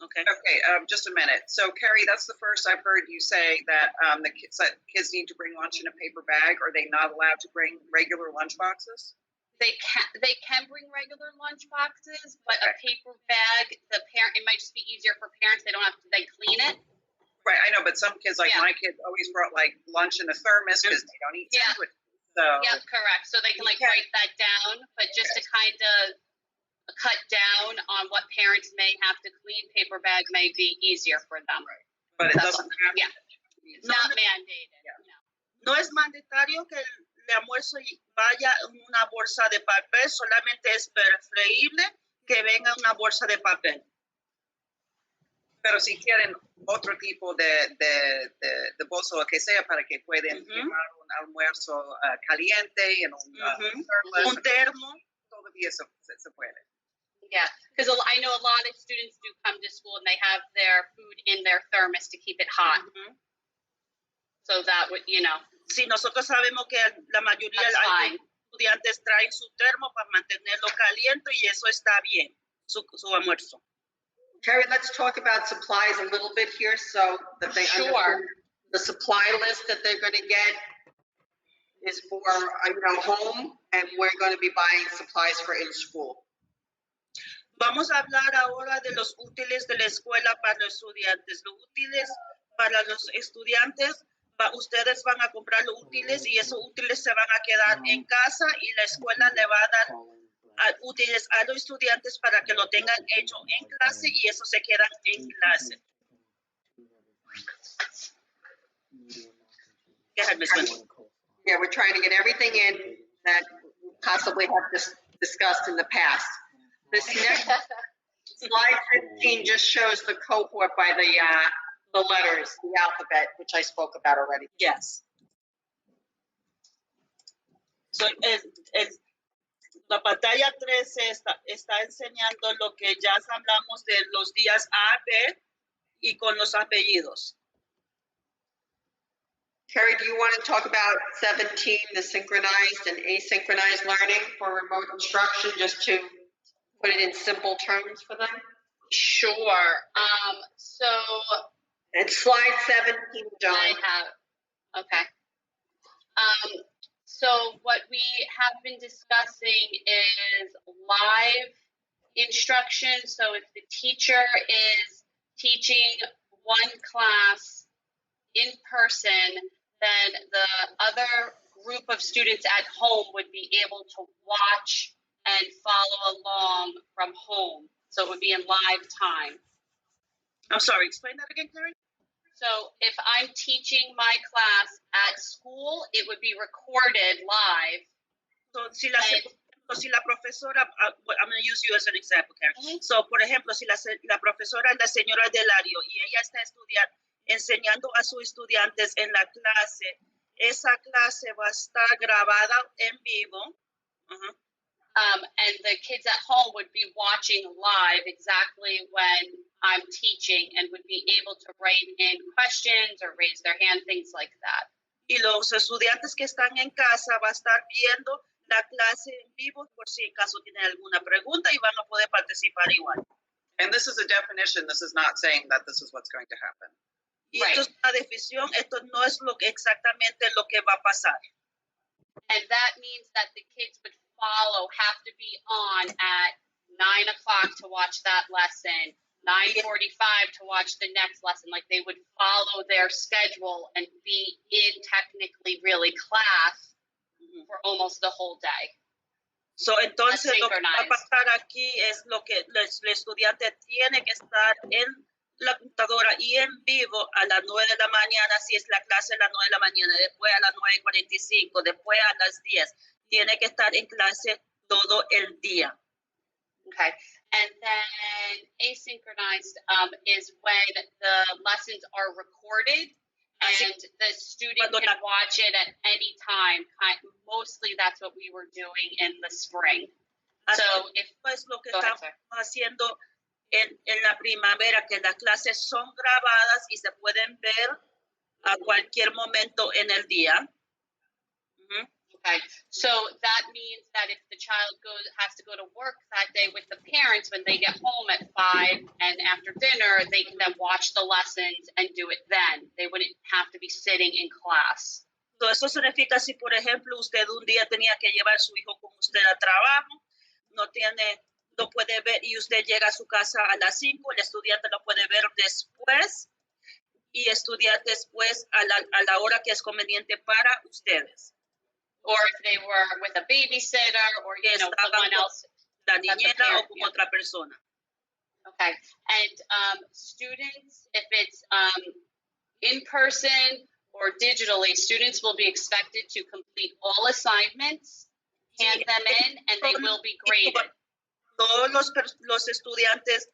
Okay. Okay, just a minute. So, Carrie, that's the first I've heard you say that the kids need to bring lunch in a paper bag. Are they not allowed to bring regular lunch boxes? They can bring regular lunch boxes, but a paper bag, the parent, it might just be easier for parents. They don't have to then clean it. Right, I know, but some kids, like my kids, always brought like lunch in a thermos because they don't eat sandwiches. So yeah, correct. So they can like write that down, but just to kind of cut down on what parents may have to clean, paper bag may be easier for them. Right. But it doesn't have to be. Not mandated. No es mandatorio que el almuerzo vaya en una bolsa de papel, solamente es preferible que venga en una bolsa de papel. Pero si quieren otro tipo de bolsa o lo que sea para que puedan llevar un almuerzo caliente en un termo, todavía se puede. Yeah, because I know a lot of students do come to school and they have their food in their thermos to keep it hot. So that would, Sí, nosotros sabemos que la mayoría de los estudiantes traen su termo para mantenerlo caliente y eso está bien, su almuerzo. Carrie, let's talk about supplies a little bit here so that they understand the supply list that they're going to get is for, home, and we're going to be buying supplies for in school. Vamos a hablar ahora de los útiles de la escuela para los estudiantes. Los útiles para los estudiantes, ustedes van a comprar los útiles y esos útiles se van a quedar en casa y la escuela le va a dar útiles a los estudiantes para que lo tengan hecho en clase y eso se queda en clase. Yeah, we're trying to get everything in that we possibly have discussed in the past. This next slide 15 just shows the cohort by the letters, the alphabet, which I spoke about already. Yes. So, la pantalla 13 está enseñando lo que ya hablamos de los días A, B y con los apellidos. Carrie, do you want to talk about 17, the synchronized and asynchronized learning for remote instruction, just to put it in simple terms for them? Sure. So it's slide 17, John. I have. Okay. So what we have been discussing is live instruction. So if the teacher is teaching one class in person, then the other group of students at home would be able to watch and follow along from home. So it would be in live time. I'm sorry, explain that again, Carrie. So if I'm teaching my class at school, it would be recorded live. So si la profesora, I'm going to use you as an example, Carrie. So, por ejemplo, si la profesora es la señora Delario y ella está enseñando a sus estudiantes en la clase, esa clase va a estar grabada en vivo. And the kids at home would be watching live exactly when I'm teaching and would be able to write in questions or raise their hand, things like that. Y los estudiantes que están en casa van a estar viendo la clase en vivo por si en caso tienen alguna pregunta y van a poder participar igual. And this is a definition. This is not saying that this is what's going to happen. Y esto es una definición, esto no es exactamente lo que va a pasar. And that means that the kids would have to be on at 9 o'clock to watch that lesson, 9:45 to watch the next lesson. Like they would follow their schedule and be in technically really class for almost the whole day. So, entonces lo que va a pasar aquí es lo que el estudiante tiene que estar en la computadora y en vivo a las 9 de la mañana, si es la clase a las 9 de la mañana, después a las 9:45, después a las 10. Tiene que estar en clase todo el día. Okay. And then asynchronized is when the lessons are recorded and the student can watch it at any time. Mostly that's what we were doing in the spring. So if pues lo que go ahead, estamos sir. haciendo en la primavera, que las clases son grabadas y se pueden ver a cualquier momento en el día. Ujú. Okay, so that means that if the child has to go to work that day with the parents, when they get home at 5 and after dinner, they can then watch the lessons and do it then. They wouldn't have to be sitting in class. So eso significa si, por ejemplo, usted un día tenía que llevar a su hijo con usted a trabajo, no puede ver y usted llega a su casa a las 5, el estudiante lo puede ver después y estudiar después a la hora que es conveniente para ustedes. Or if they were with a babysitter or, someone else. La niñera o con yeah. otra persona. Okay, and students, if it's in person or digitally, students will be expected to complete all assignments, hand them in, and they will be graded. Todos los estudiantes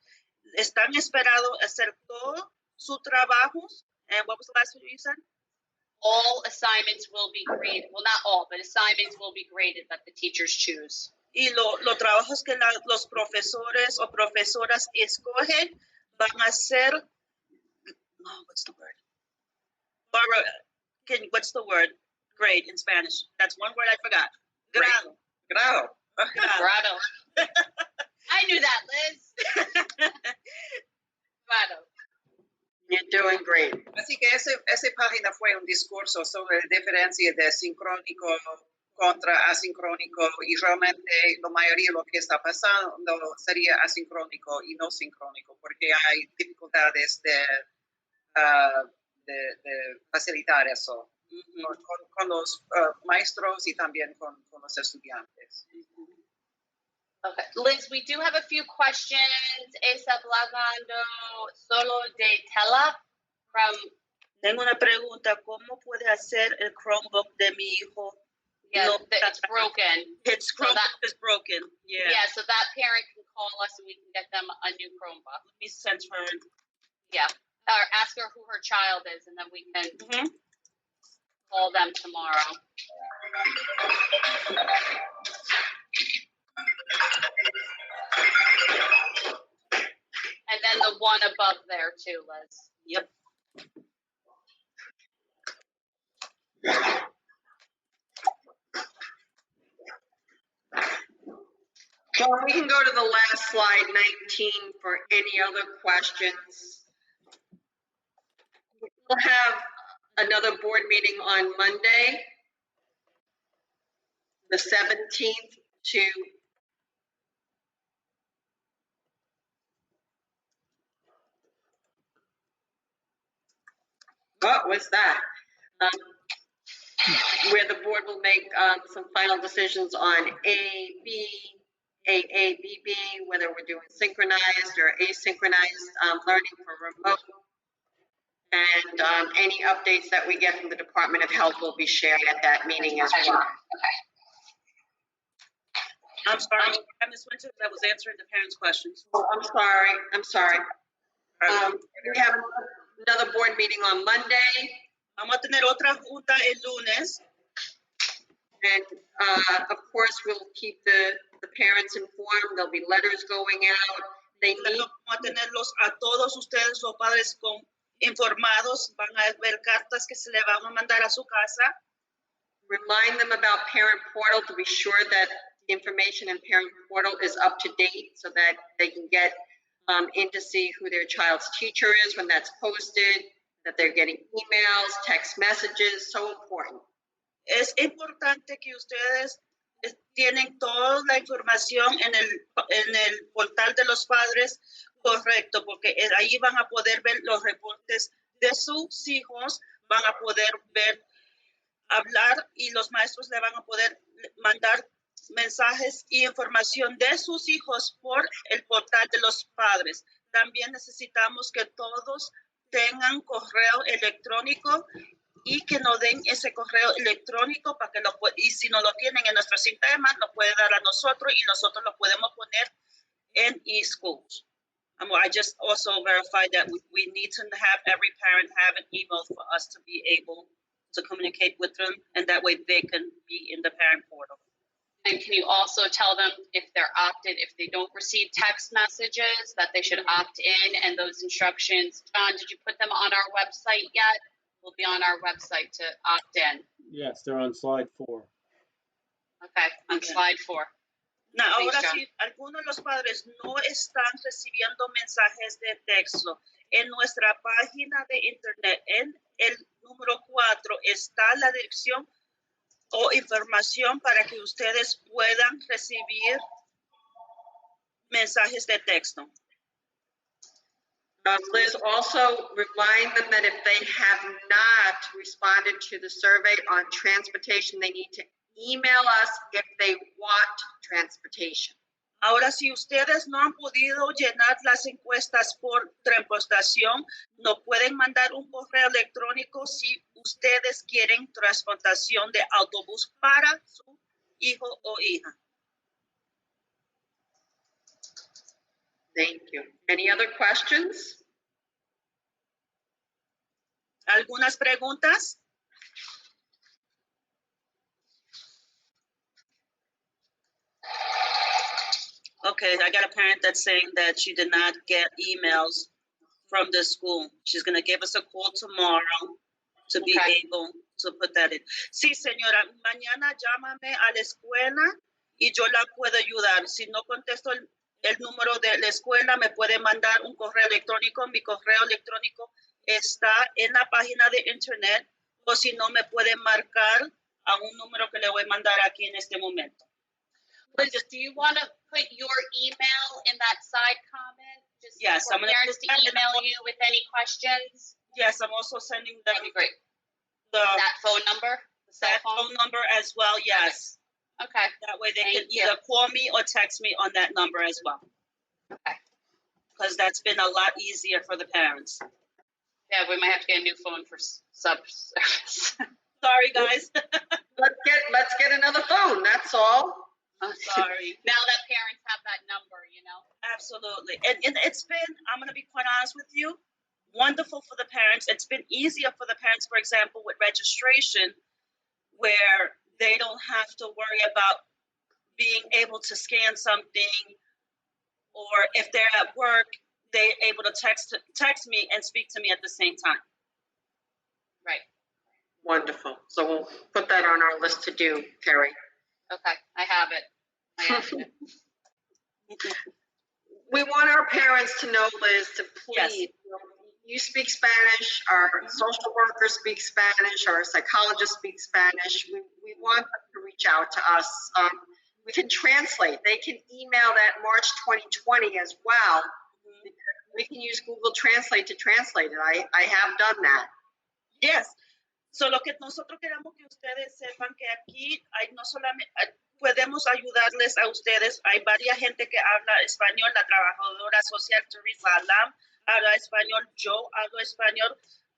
están esperados a hacer todos sus trabajos. And what was the last one you said? All assignments will be graded. Well, not all, but assignments will be graded that the teachers choose. Y los trabajos que los profesores o profesoras escogen van a ser, what's the word? Barbara, what's the word? Grade in Spanish. That's one word I forgot. Grado. Grado. Grado. I knew that, Liz. Grado. You're doing great. Así que esa página fue un discurso sobre la diferencia de sincrónico contra asincrónico y realmente la mayoría de lo que está pasando sería asincrónico y no sincrónico porque hay dificultades de facilitar eso con los maestros y también con los estudiantes. Okay, Liz, we do have a few questions. Esa hablando solo de tela from. Tengo una pregunta. ¿Cómo puede hacer el Chromebook de mi hijo? Yeah, No, it's broken. Its Chromebook is broken. Yeah. Yeah, so that parent can call us and we can get them a new Chromebook. Let me send her. Yeah, or ask her who her child is, and then we can call them tomorrow. And then the one above there too, Liz. Yep. So we can go to the last slide, 19, for any other questions. We'll have another board meeting on Monday, the 17th to what was that? Where the board will make some final decisions on AABB, whether we're doing synchronized or asynchronized learning for remote. And any updates that we get from the Department of Health will be shared at that meeting as well. Okay. I'm sorry, Ms. Winter, that was answering the parents' questions. Oh, I'm sorry. We have another board meeting on Monday. Vamos a tener otra junta el lunes. And of course, we'll keep the parents informed. There'll be letters going out. Vamos a tenerlos a todos ustedes, los padres, informados. Van a ver cartas que se le van a mandar a su casa. Remind them about Parent Portal to be sure that information in Parent Portal is up to date so that they can get in to see who their child's teacher is when that's posted, that they're getting emails, text messages, so important. Es importante que ustedes tienen toda la información en el portal de los padres correcto, porque ahí van a poder ver los reportes de sus hijos, van a poder ver, hablar y los maestros le van a poder mandar mensajes y información de sus hijos por el portal de los padres. También necesitamos que todos tengan correo electrónico y que nos den ese correo electrónico para que y si no lo tienen en nuestro sistema, lo puede dar a nosotros y nosotros lo podemos poner en eSchools. I just also verified that we need to have every parent have an email for us to be able to communicate with them, and that way they can be in the parent portal. And can you also tell them if they're opted, if they don't receive text messages, that they should opt in, and those instructions, John, did you put them on our website yet? Will be on our website to opt in. Yes, they're on slide 4. Okay, on Okay. slide 4. Now, Thanks, ahora John. si algunos de los padres no están recibiendo mensajes de texto, en nuestra página de internet, en el número 4, está la dirección o información para que ustedes puedan recibir mensajes de texto. Liz, also remind them that if they have not responded to the survey on transportation, they need to email us if they want transportation. Ahora, si ustedes no han podido llenar las encuestas por transportación, nos pueden mandar un correo electrónico si ustedes quieren transportación de autobús para su hijo o hija. Thank you. Any other questions? ¿Algunas preguntas? Okay, I got a parent that's saying that she did not get emails from the school. She's going to give us a call tomorrow to be able to put that in. Sí, señora, mañana llámame a la escuela y yo la puedo ayudar. Si no contesto el número de la escuela, me puede mandar un correo electrónico. Mi correo electrónico está en la página de internet, o si no, me puede marcar a un número que le voy a mandar aquí en este momento. Liz, do you want to put your email in that side comment? Just Yes, for I'm gonna parents put to that in email the- you with any questions. Yes, I'm also sending them That'd be great. the That phone number, the cell that phone. phone number as well. Yes, Okay. that way they Thank can you. either call me or text me on that number as well. Okay. Because that's been a lot easier for the parents. Yeah, we might have to get a new phone for sub service. Sorry, guys. Let's get another phone. That's all. Sorry. Now that parents have that number, you know. Absolutely. And it's been, I'm going to be quite honest with you, wonderful for the parents. It's been easier for the parents, for example, with registration, where they don't have to worry about being able to scan something, or if they're at work, they're able to text me and speak to me at the same time. Right. Wonderful. So we'll put that on our list to do, Terry. Okay. I have it. We want our parents to know, Liz, to Yes. please, you speak Spanish, our social worker speaks Spanish, our psychologist speaks Spanish. We want them to reach out to us. We can translate. They can email that March 2020 as well. We can use Google Translate to translate it. I have done that. Yes. So lo que nosotros queremos que ustedes sepan que aquí hay no solamente podemos ayudarles a ustedes. Hay varias gente que habla español. La trabajadora social Teresa Alam habla español. Yo hablo español.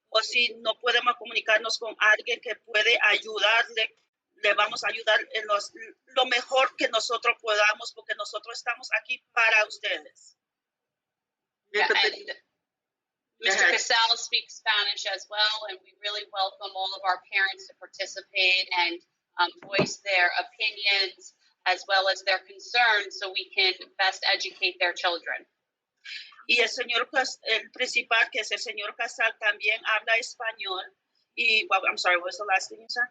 O si no podemos comunicarnos con alguien que puede ayudarle, le vamos a ayudar en lo mejor que nosotros podamos, porque nosotros estamos aquí para ustedes. Yeah, but the- and Mr. Casal speaks Spanish as well, and we really welcome all of our parents to participate and voice their opinions as well as their concerns so we can best educate their children. Y el principal, que es el señor Casal, también habla español. Y, well, I'm sorry, what was the last thing you said?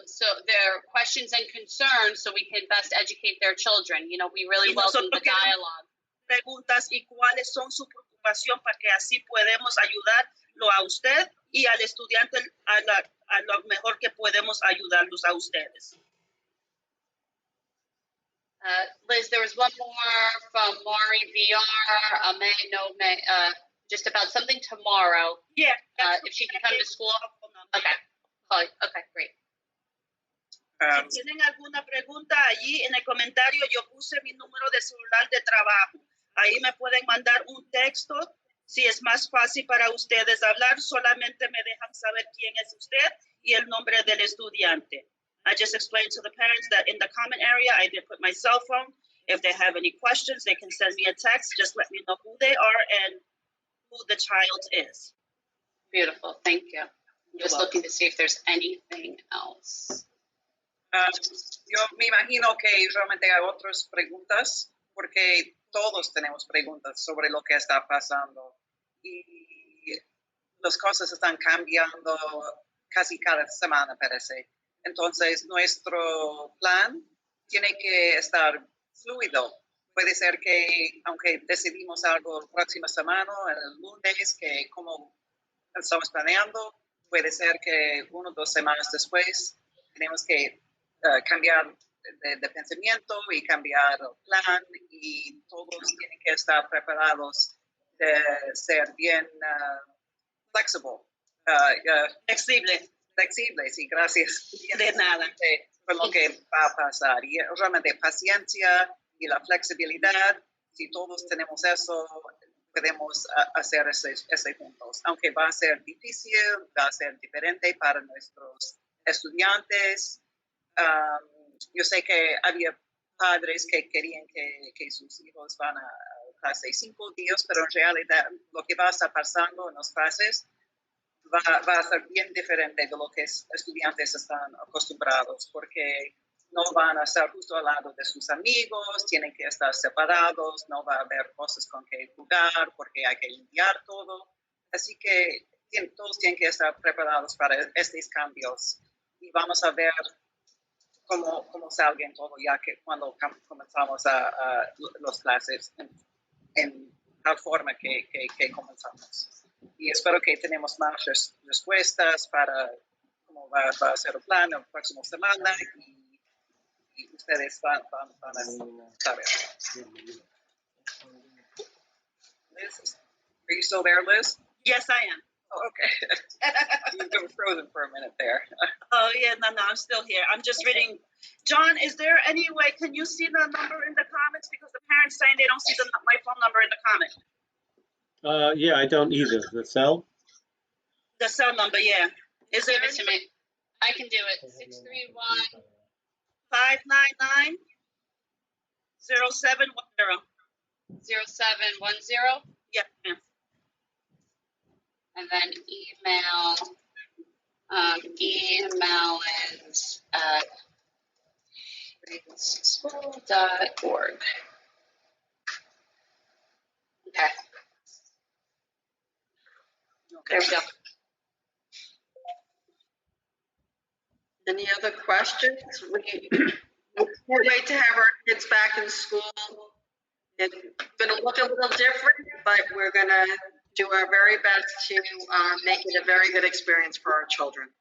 So their questions and concerns so we can best educate their children. You know, we really Y welcome the nosotros queremos dialogue. Preguntas y cuáles son su preocupación, para que así podemos ayudarlo a usted y al estudiante a lo mejor que podemos ayudarlos a ustedes. Liz, there was one more from Maury VR, just about something tomorrow. Yeah. If she can come to school. Okay. Okay, great. Si tienen alguna pregunta allí en el comentario, yo puse mi número de celular de trabajo. Ahí me pueden mandar un texto. Si es más fácil para ustedes hablar, solamente me dejan saber quién es usted y el nombre del estudiante. I just explained to the parents that in the comment area, I did put my cell phone. If they have any questions, they can send me a text. Just let me know who they are and who the child is. Beautiful, thank you. I'm You're just welcome. looking to see if there's anything else. Yo me imagino que realmente hay otras preguntas, porque todos tenemos preguntas sobre lo que está pasando y las cosas están cambiando casi cada semana, parece. Entonces, nuestro plan tiene que estar fluido. Puede ser que, aunque decidimos algo la próxima semana, el lunes, que como estamos planeando, puede ser que 1 o 2 semanas después tenemos que cambiar de pensamiento y cambiar el plan, y todos tienen que estar preparados de ser bien flexible. Flexible, sí, gracias. De nada. Por lo que va a pasar. Y realmente paciencia y la flexibilidad, si todos tenemos eso, podemos hacer ese juntos. Aunque va a ser difícil, va a ser diferente para nuestros estudiantes. Yo sé que había padres que querían que sus hijos van a clase 5 días, pero en realidad lo que va a estar pasando en las clases va a ser bien diferente de lo que estudiantes están acostumbrados, porque no van a estar justo al lado de sus amigos, tienen que estar separados, no va a haber cosas con que jugar porque hay que limpiar todo. Así que todos tienen que estar preparados para estos cambios, y vamos a ver cómo salgan todo ya que cuando comenzamos a las clases en tal forma que comenzamos. Y espero que tenemos más respuestas para cómo va a ser el plan la próxima semana, y ustedes van a saber. Liz, are you still there, Liz? Yes, I am. Oh, okay. You were frozen for a minute there. Oh, yeah, no, I'm still here. I'm just reading. John, is there any way, can you see the number in the comments? Because the parents saying they don't see my phone number in the comment. Yeah, I don't either. The cell? The cell number, yeah. Is Give there it to me. I can do it. 631. 599 0710? 0710, Yeah, ma'am. and then email is at school.org. Okay. There we go. Any other questions? We can't wait to have our kids back in school. It's gonna look a little different, but we're gonna do our very best to make it a very good experience for our children.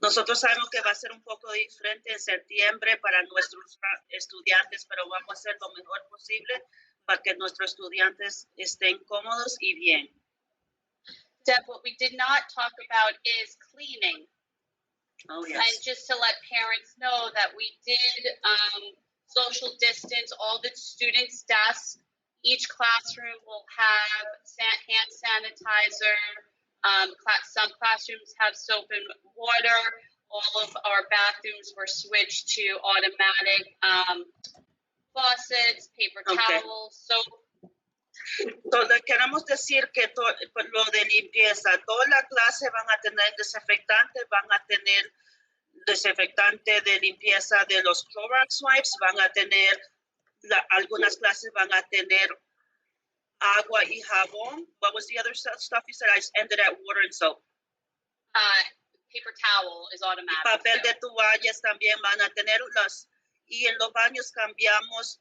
Nosotros sabemos que va a ser un poco diferente en septiembre para nuestros estudiantes, pero vamos a hacer lo mejor posible para que nuestros estudiantes estén cómodos y bien. Deb, what we did not talk about is cleaning. Oh, And yes. just to let parents know that we did social distance all the students' desks. Each classroom will have hand sanitizer. Some classrooms have soap and water. All of our bathrooms were switched to automatic faucets, paper towels, soap. So, le queremos decir que por lo de limpieza, toda la clase van a tener desinfectante, van a tener desinfectante de limpieza de los Clorox wipes, van a tener, algunas clases van a tener agua y jabón. What was the other stuff you said? I just ended at water and soap. Paper towel is automatic. Papel de toallas también van a tenerlas. Y en los baños cambiamos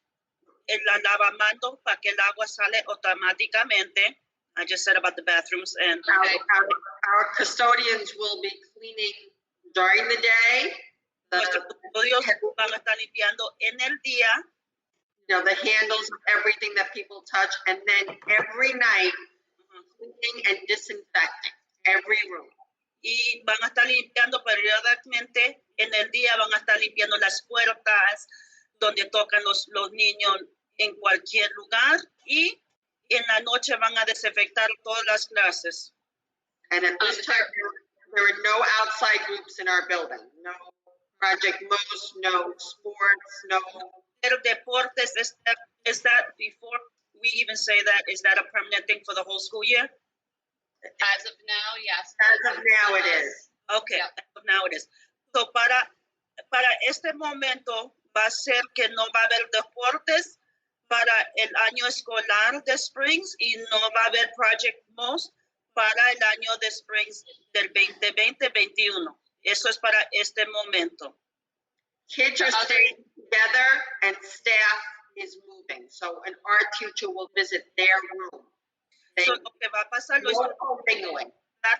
el lavamanos para que el agua sale automáticamente. I just said about the bathrooms. And Okay. Our custodians will be cleaning during the day. nuestros custodios van a estar limpiando en el día. The handles of everything that people touch, and then every night cleaning and disinfecting every room. Y van a estar limpiando periódicamente. En el día van a estar limpiando las puertas donde tocan los niños en cualquier lugar. Y en la noche van a desinfectar todas las clases. And at this time, there are no outside groups in our building. No Project Moose, no sports, no hacer deportes, is that before we even say that, is that a permanent thing for the whole school year? As of now, yes. As of now, it is. Okay, Yeah. as of now it is. So para este momento va a ser que no va a haber deportes para el año escolar de Springs y no va a haber Project MOS para el año de Springs del 2020-21. Eso es para este momento. Kids are staying together and staff is moving. So an art teacher will visit their room. They So, lo que va a pasar no commingling.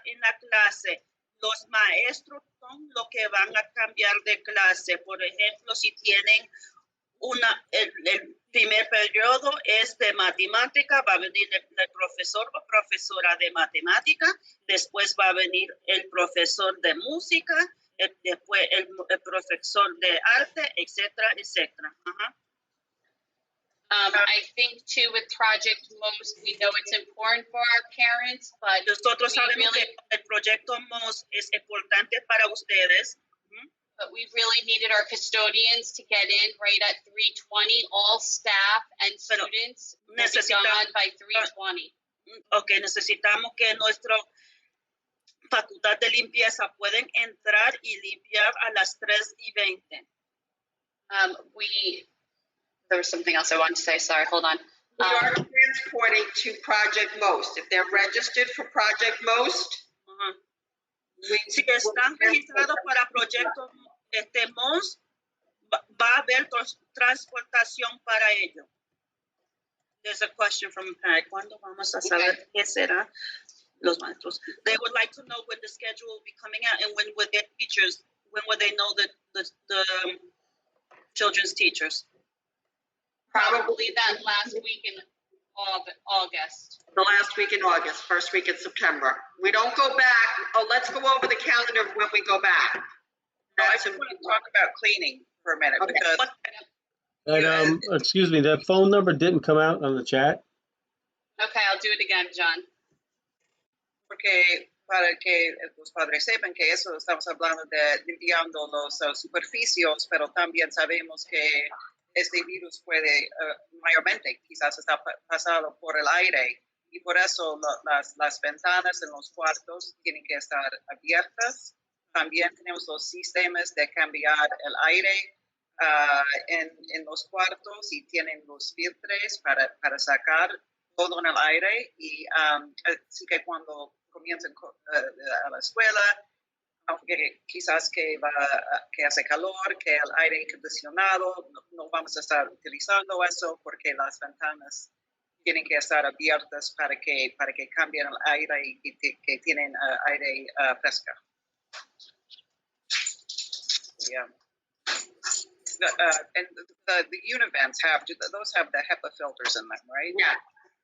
en la clase, los maestros son los que van a cambiar de clase. Por ejemplo, si tienen el primer periodo es de matemática, va a venir el profesor o profesora de matemática, después va a venir el profesor de música, después el profesor de arte, etcétera, etcétera. I think too with Project MOS, we know it's important for our parents, but Nosotros we sabemos really, que el proyecto MOS es importante para ustedes, but we really needed our custodians to get in right at 3:20. All staff and Pero students will be gone by 3:20. Ok, necesitamos que nuestra facultad de limpieza pueden entrar y limpiar a las 3:20. There was something else I wanted to say. Sorry, hold on. We are transporting to Project MOST. If they're registered for Project MOST, Si están registrados para proyectos MOS, va a haber transportación para ellos. There's a question from ¿cuándo vamos a saber qué será los maestros? They would like to know when the schedule will be coming out and when would their teachers, when would they know the children's teachers? Probably that last week in August. the last week in August, first week in September. We don't go back. Oh, let's go over the calendar of when we go back. No, I just want to talk about cleaning for a minute Okay. because And excuse me, that phone number didn't come out on the chat. Okay, I'll do it again, John. porque para que los padres sepan que eso estamos hablando de limpiando los superficios, pero también sabemos que este virus puede mayormente quizás está pasado por el aire y por eso las ventanas en los cuartos tienen que estar abiertas. También tenemos los sistemas de cambiar el aire en los cuartos y tienen los filtros para sacar todo en el aire y así que cuando comiencen a la escuela, aunque quizás que hace calor, que el aire acondicionado, no vamos a estar utilizando eso porque las ventanas tienen que estar abiertas para que cambien el aire y que tienen aire fresco. Yeah. And the univents those have the HEPA filters in them, right? Yeah.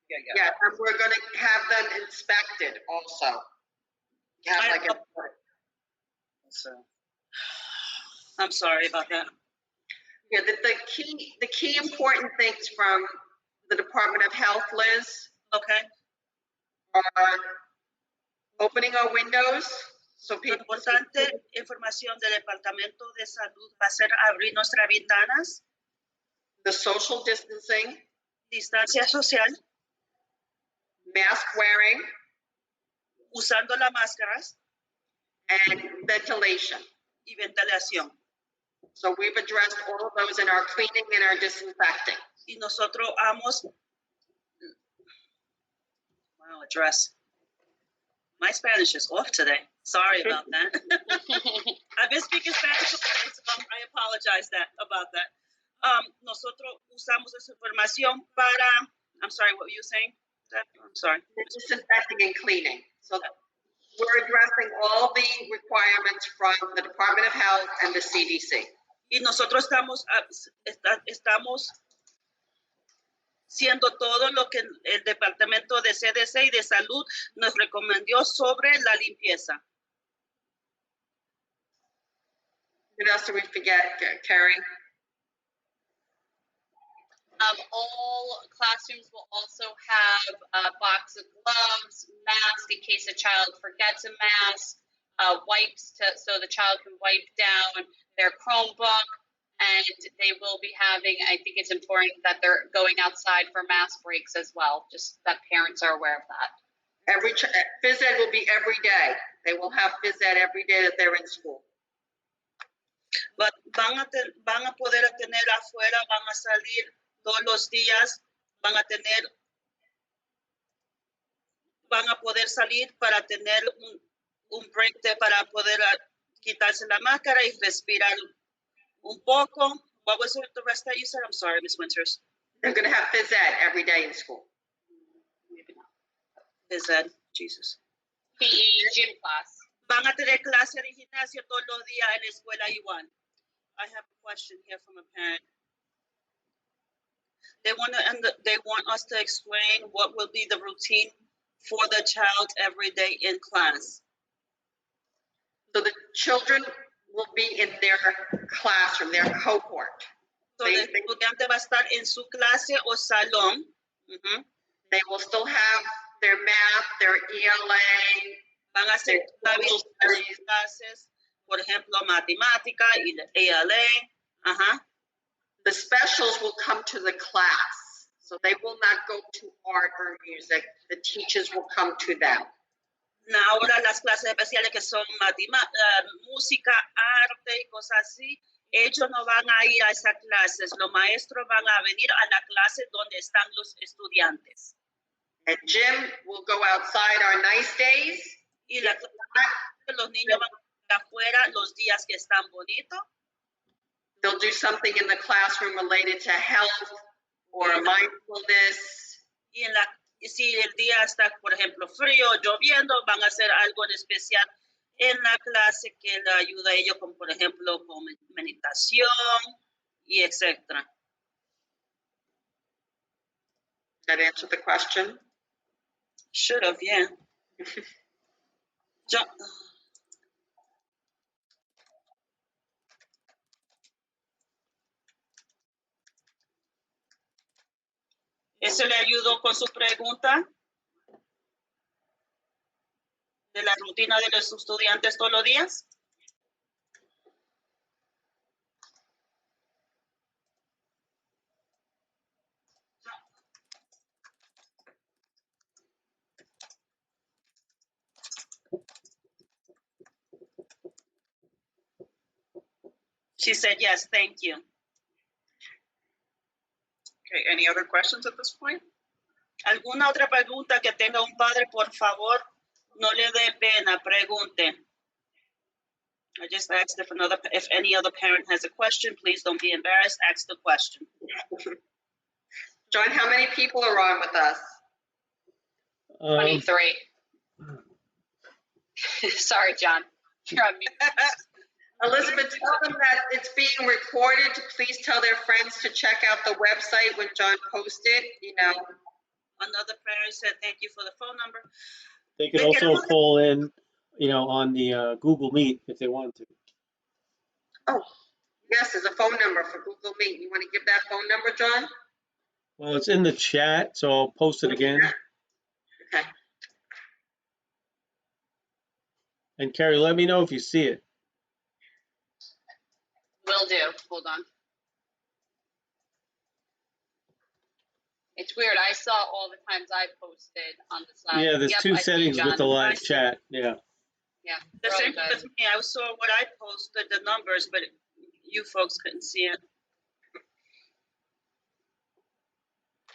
Yeah. And we're going to have them inspected also. So, I'm sorry about that. Yeah, the key important things from the Department of Health, Liz, Okay. are opening our windows so people Importante información del Departamento de Salud va a ser abrir nuestras ventanas, the social distancing, distancia social, mask wearing, usando las máscaras and ventilation. y ventilación. So we've addressed all of those in our cleaning and our disinfecting. Y nosotros address. My Spanish is off today. Sorry about that. I've been speaking Spanish, so I apologize about that. Nosotros usamos esa información para, I'm sorry, what were you saying? I'm sorry. Disinfecting and cleaning. So we're addressing all the requirements from the Department of Health and the CDC. Y nosotros estamos haciendo todo lo que el Departamento de CDC y de Salud nos recomendó sobre la limpieza. What else do we forget, Carrie? All classrooms will also have a box of gloves, mask in case a child forgets a mask, wipes so the child can wipe down their Chromebook, and And they will be having, I think it's important that they're going outside for mask breaks as well, just that parents are aware of that. Phys ed will be every day. They will have phys ed every day that they're in school. But van a poder tener afuera, van a salir todos los días, van a poder salir para tener un break para poder quitarse la máscara y respirar un poco. What was it, the rest that you said? I'm sorry, Ms. Winters. They're going to have phys ed every day in school. Maybe not. Phys ed, Jesus. PE gym class. Van a tener clase de gimnasio todos los días en la escuela igual. I have a question here from a parent. They want us to explain what will be the routine for the child every day in class. So the children will be in their classroom, their cohort. So el estudiante va a estar en su clase o salón. They will still have their math, their ELA, Van a hacer social studies. clases, por ejemplo, matemática y ELA. The specials will come to the class. So they will not go to art or music. The teachers will come to them. Ahora las clases especiales que son música, arte y cosas así, ellos no van a ir a esas clases. Los maestros van a venir a la clase donde están los estudiantes. And gym will go outside our nice days. Y los niños van a ir afuera los días que están bonitos. They'll do something in the classroom related to health or mindfulness. Y si el día está, por ejemplo, frío, lloviendo, van a hacer algo en especial en la clase que le ayuda a ellos, como por ejemplo, con meditación y etcétera. That answered the question? Should have, yeah. ¿Eso le ayudó con su pregunta? ¿De la rutina de los estudiantes todos los días? She said yes, thank you. Okay, any other questions at this point? ¿Alguna otra pregunta que tenga un padre, por favor? No le dé pena, pregunte. I just asked if any other parent has a question, please don't be embarrassed, ask the question. John, how many people are on with us? 23. Sorry, John. You're on mute. Elizabeth, tell them that it's being recorded. Please tell their friends to check out the website when John posted, Another parent said, thank you for the phone number. They could also call in, on the Google Meet if they want to. Oh, yes, there's a phone number for Google Meet. You want to give that phone number, John? Well, it's in the chat, so I'll post it again. Okay. And Carrie, let me know if you see it. Will do. Hold on. It's weird. I saw all the times I posted on the side. Yeah, there's two settings with the live chat. Yeah. Yeah. The same with me. I saw what I posted, the numbers, but you folks couldn't see it.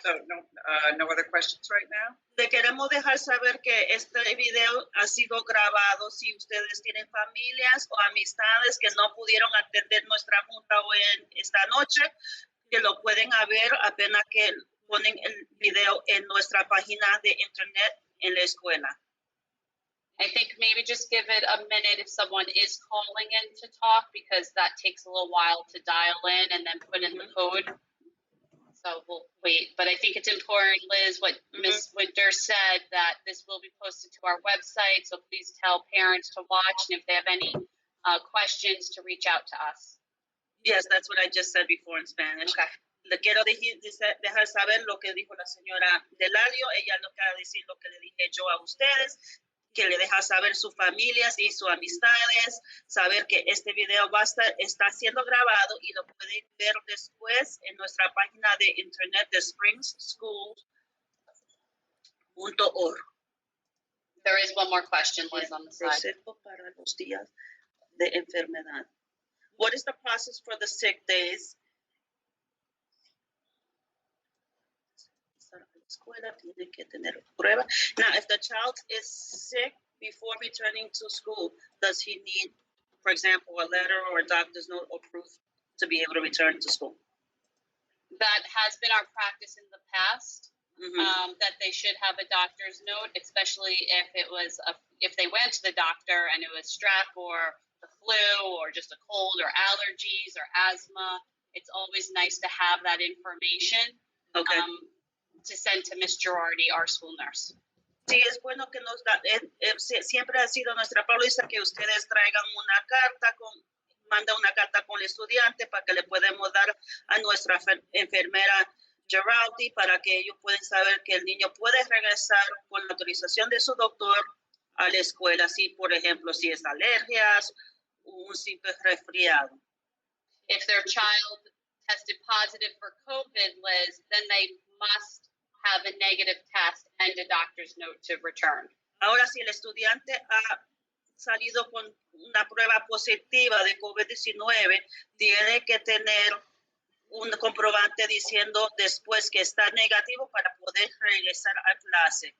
So no other questions right now? Le queremos dejar saber que este video ha sido grabado. Si ustedes tienen familias o amistades que no pudieron atender nuestra junta hoy en esta noche, que lo pueden ver apenas que ponen el video en nuestra página de internet en la escuela. I think maybe just give it a minute if someone is calling in to talk, because that takes a little while to dial in and then put in the code. So we'll wait. But I think it's important, Liz, what Ms. Winter said, that this will be posted to our website. So please tell parents to watch, and if they have any questions, to reach out to us. Yes, that's what I just said before in Spanish. Okay. Le quiero dejar saber lo que dijo la señora Delario. Ella lo que va a decir lo que le dije yo a ustedes. que le deja saber sus familias y sus amistades, saber que este video está siendo grabado y lo pueden ver después en nuestra página de internet de springsschool.org. There is one more question, Liz, on the side. Consejo para los días de enfermedad. What is the process for the sick days? Escuela tiene que tener prueba. Now, if the child is sick before returning to school, does he need, for example, a letter or a doctor's note or proof to be able to return to school? That has been our practice in the past. Mm-hmm. That they should have a doctor's note, especially if if they went to the doctor and it was strep or the flu or just a cold or allergies or asthma. It's always nice to have that information. Okay. To send to Miss Girardi, our school nurse. Sí, es bueno que nos da, siempre ha sido nuestra política que ustedes traigan una carta manda una carta con el estudiante para que le podamos dar a nuestra enfermera Girardi para que ellos puedan saber que el niño puede regresar con la autorización de su doctor a la escuela, si por ejemplo, si es alergias o un simple resfriado. If their child tested positive for COVID, Liz, then they must have a negative test and a doctor's note to return. Ahora, si el estudiante ha salido con una prueba positiva de COVID-19, tiene que tener un comprobante diciendo después que está negativo para poder regresar a clase.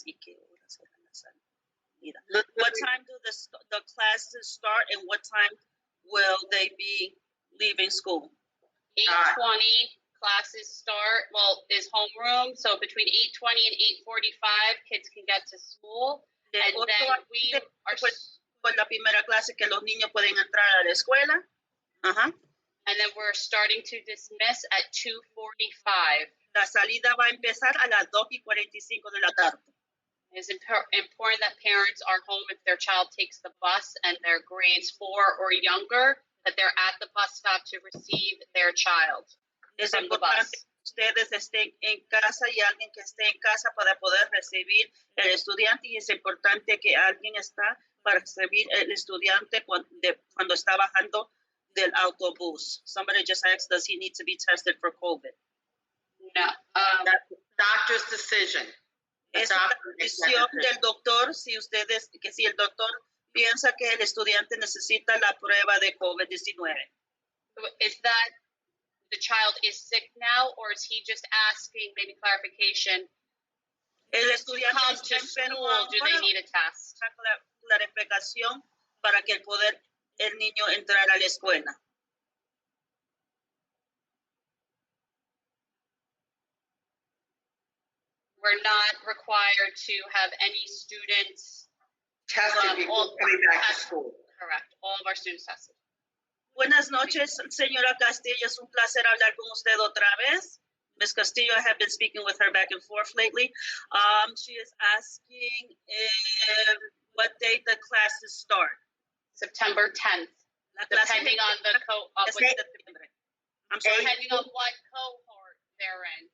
¿Y qué horas serán la salida? What time do the classes start and what time will they be leaving school? 8:20. Classes start, is homeroom, so between 8:20 and 8:45, kids can get to school. And then we are... Con la primera clase que los niños pueden entrar a la escuela. Uh-huh. And then we're starting to dismiss at 2:45. La salida va a empezar a las 2:45 de la tarde. It's important that parents are home if their child takes the bus and they're grades 4 or younger, that they're at the bus stop to receive their child. Es importante que ustedes estén en casa y alguien que esté en casa para poder recibir el estudiante, y es importante que alguien está para recibir el estudiante cuando está bajando del autobús. Somebody just asked, does he need to be tested for COVID? No. Doctor's decision. Es la decisión del doctor si el doctor piensa que el estudiante necesita la prueba de COVID-19. Is that the child is sick now, or is he just asking, maybe clarification, el estudiante come está to enfermo, school, do they need a test? Clarificación para que el niño entrar a la escuela. We're not required to have any students tested before coming back to school. Correct. All of our students tested. Buenas noches, señora Castillo. Es un placer hablar con usted otra vez. Ms. Castillo, I have been speaking with her back and forth lately. She is asking what date the classes start. September 10th, depending on the I'm sorry. depending on what cohort they're in.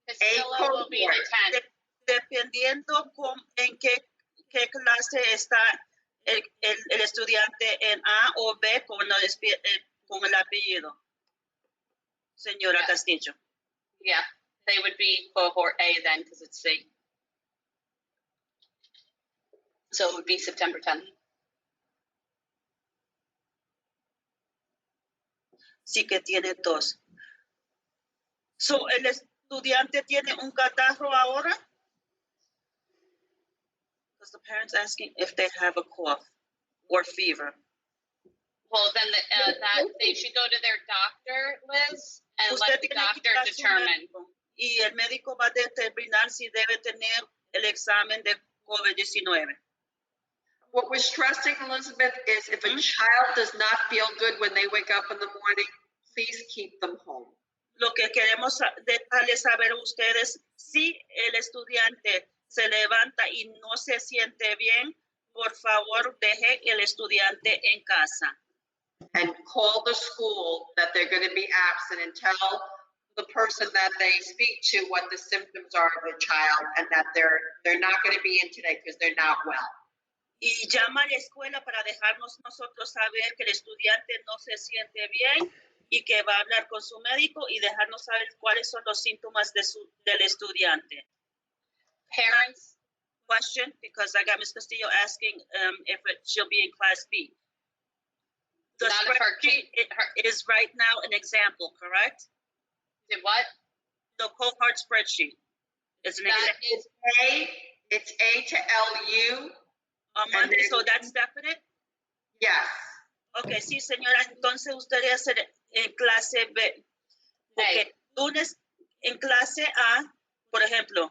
Castillo will be the 10th. Dependiendo en qué clase está el estudiante en A o B con el apellido. Señora Castillo. Yeah, they would be cohort A then, because it's C. So it would be September 10th. Sí que tiene tos. So, ¿el estudiante tiene un catarro ahora? Because the parents asking if they have a cough or fever. Well, then they should go to their doctor, Liz, and let the doctor determine. Y el médico va a determinar si debe tener el examen de COVID-19. What we're stressing, Elizabeth, is if a child does not feel good when they wake up in the morning, please keep them home. Lo que queremos dejarles saber a ustedes, si el estudiante se levanta y no se siente bien, por favor, deje el estudiante en casa. And call the school that they're going to be absent and tell the person that they speak to what the symptoms are of the child and that they're not going to be in today because they're not well. Y llama a la escuela para dejarnos nosotros saber que el estudiante no se siente bien y que va a hablar con su médico y dejarnos saber cuáles son los síntomas del estudiante. Parents, Question, because I got Ms. Castillo asking if she'll be in Class B. The Not if her spreadsheet is right now an example, correct? did what? The cohort spreadsheet is an That example. It's A to LU. On Monday, so that's definite? Yes. Ok, sí, señora, entonces usted debe hacer en clase B. Porque lunes en clase A, por ejemplo,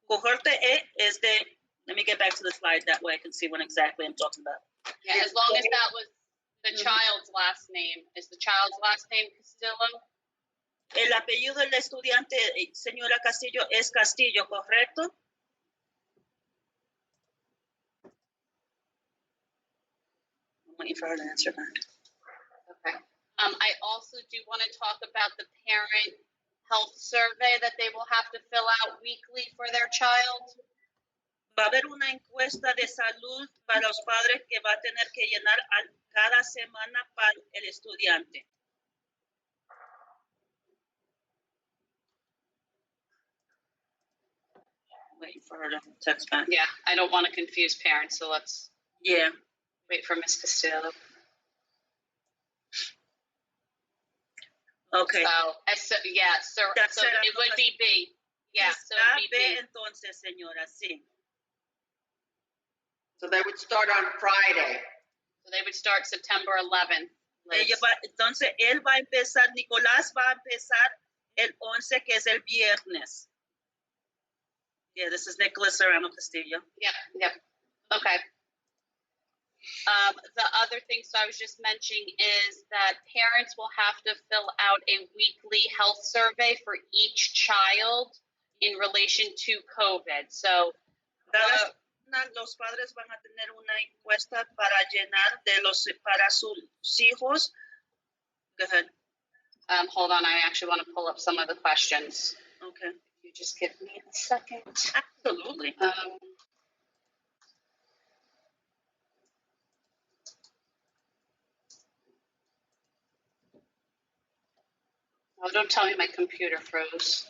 cohorte E is de, let me get back to the slide, that way I can see what exactly I'm talking about. Yeah, as long as that was the child's last name. Is the child's last name Castillo? El apellido del estudiante, señora Castillo, es Castillo, ¿correcto? I'm waiting for her to answer that. Okay. I also do want to talk about the parent health survey that they will have to fill out weekly for their child. Va a haber una encuesta de salud para los padres que va a tener que llenar cada semana para el estudiante. Waiting for her to text back. Yeah, I don't want to confuse parents, so let's wait for Ms. Castillo. Okay. So it would be B. Yeah, so it would be B. Entonces, señora, sí. So they would start on Friday. So they would start September 11th. Entonces, él va a empezar, Nicolás va a empezar el 11, que es el viernes. Yeah, this is Nicholas Serrano Castillo. Yep. Okay. The other thing, so I was just mentioning, is that parents will have to fill out a weekly health survey for each child in relation to COVID. So los padres van a tener una encuesta para llenar para sus hijos. Go ahead. Hold on, I actually want to pull up some of the questions. Okay. You just give me a second. Absolutely. Oh, don't tell me my computer froze.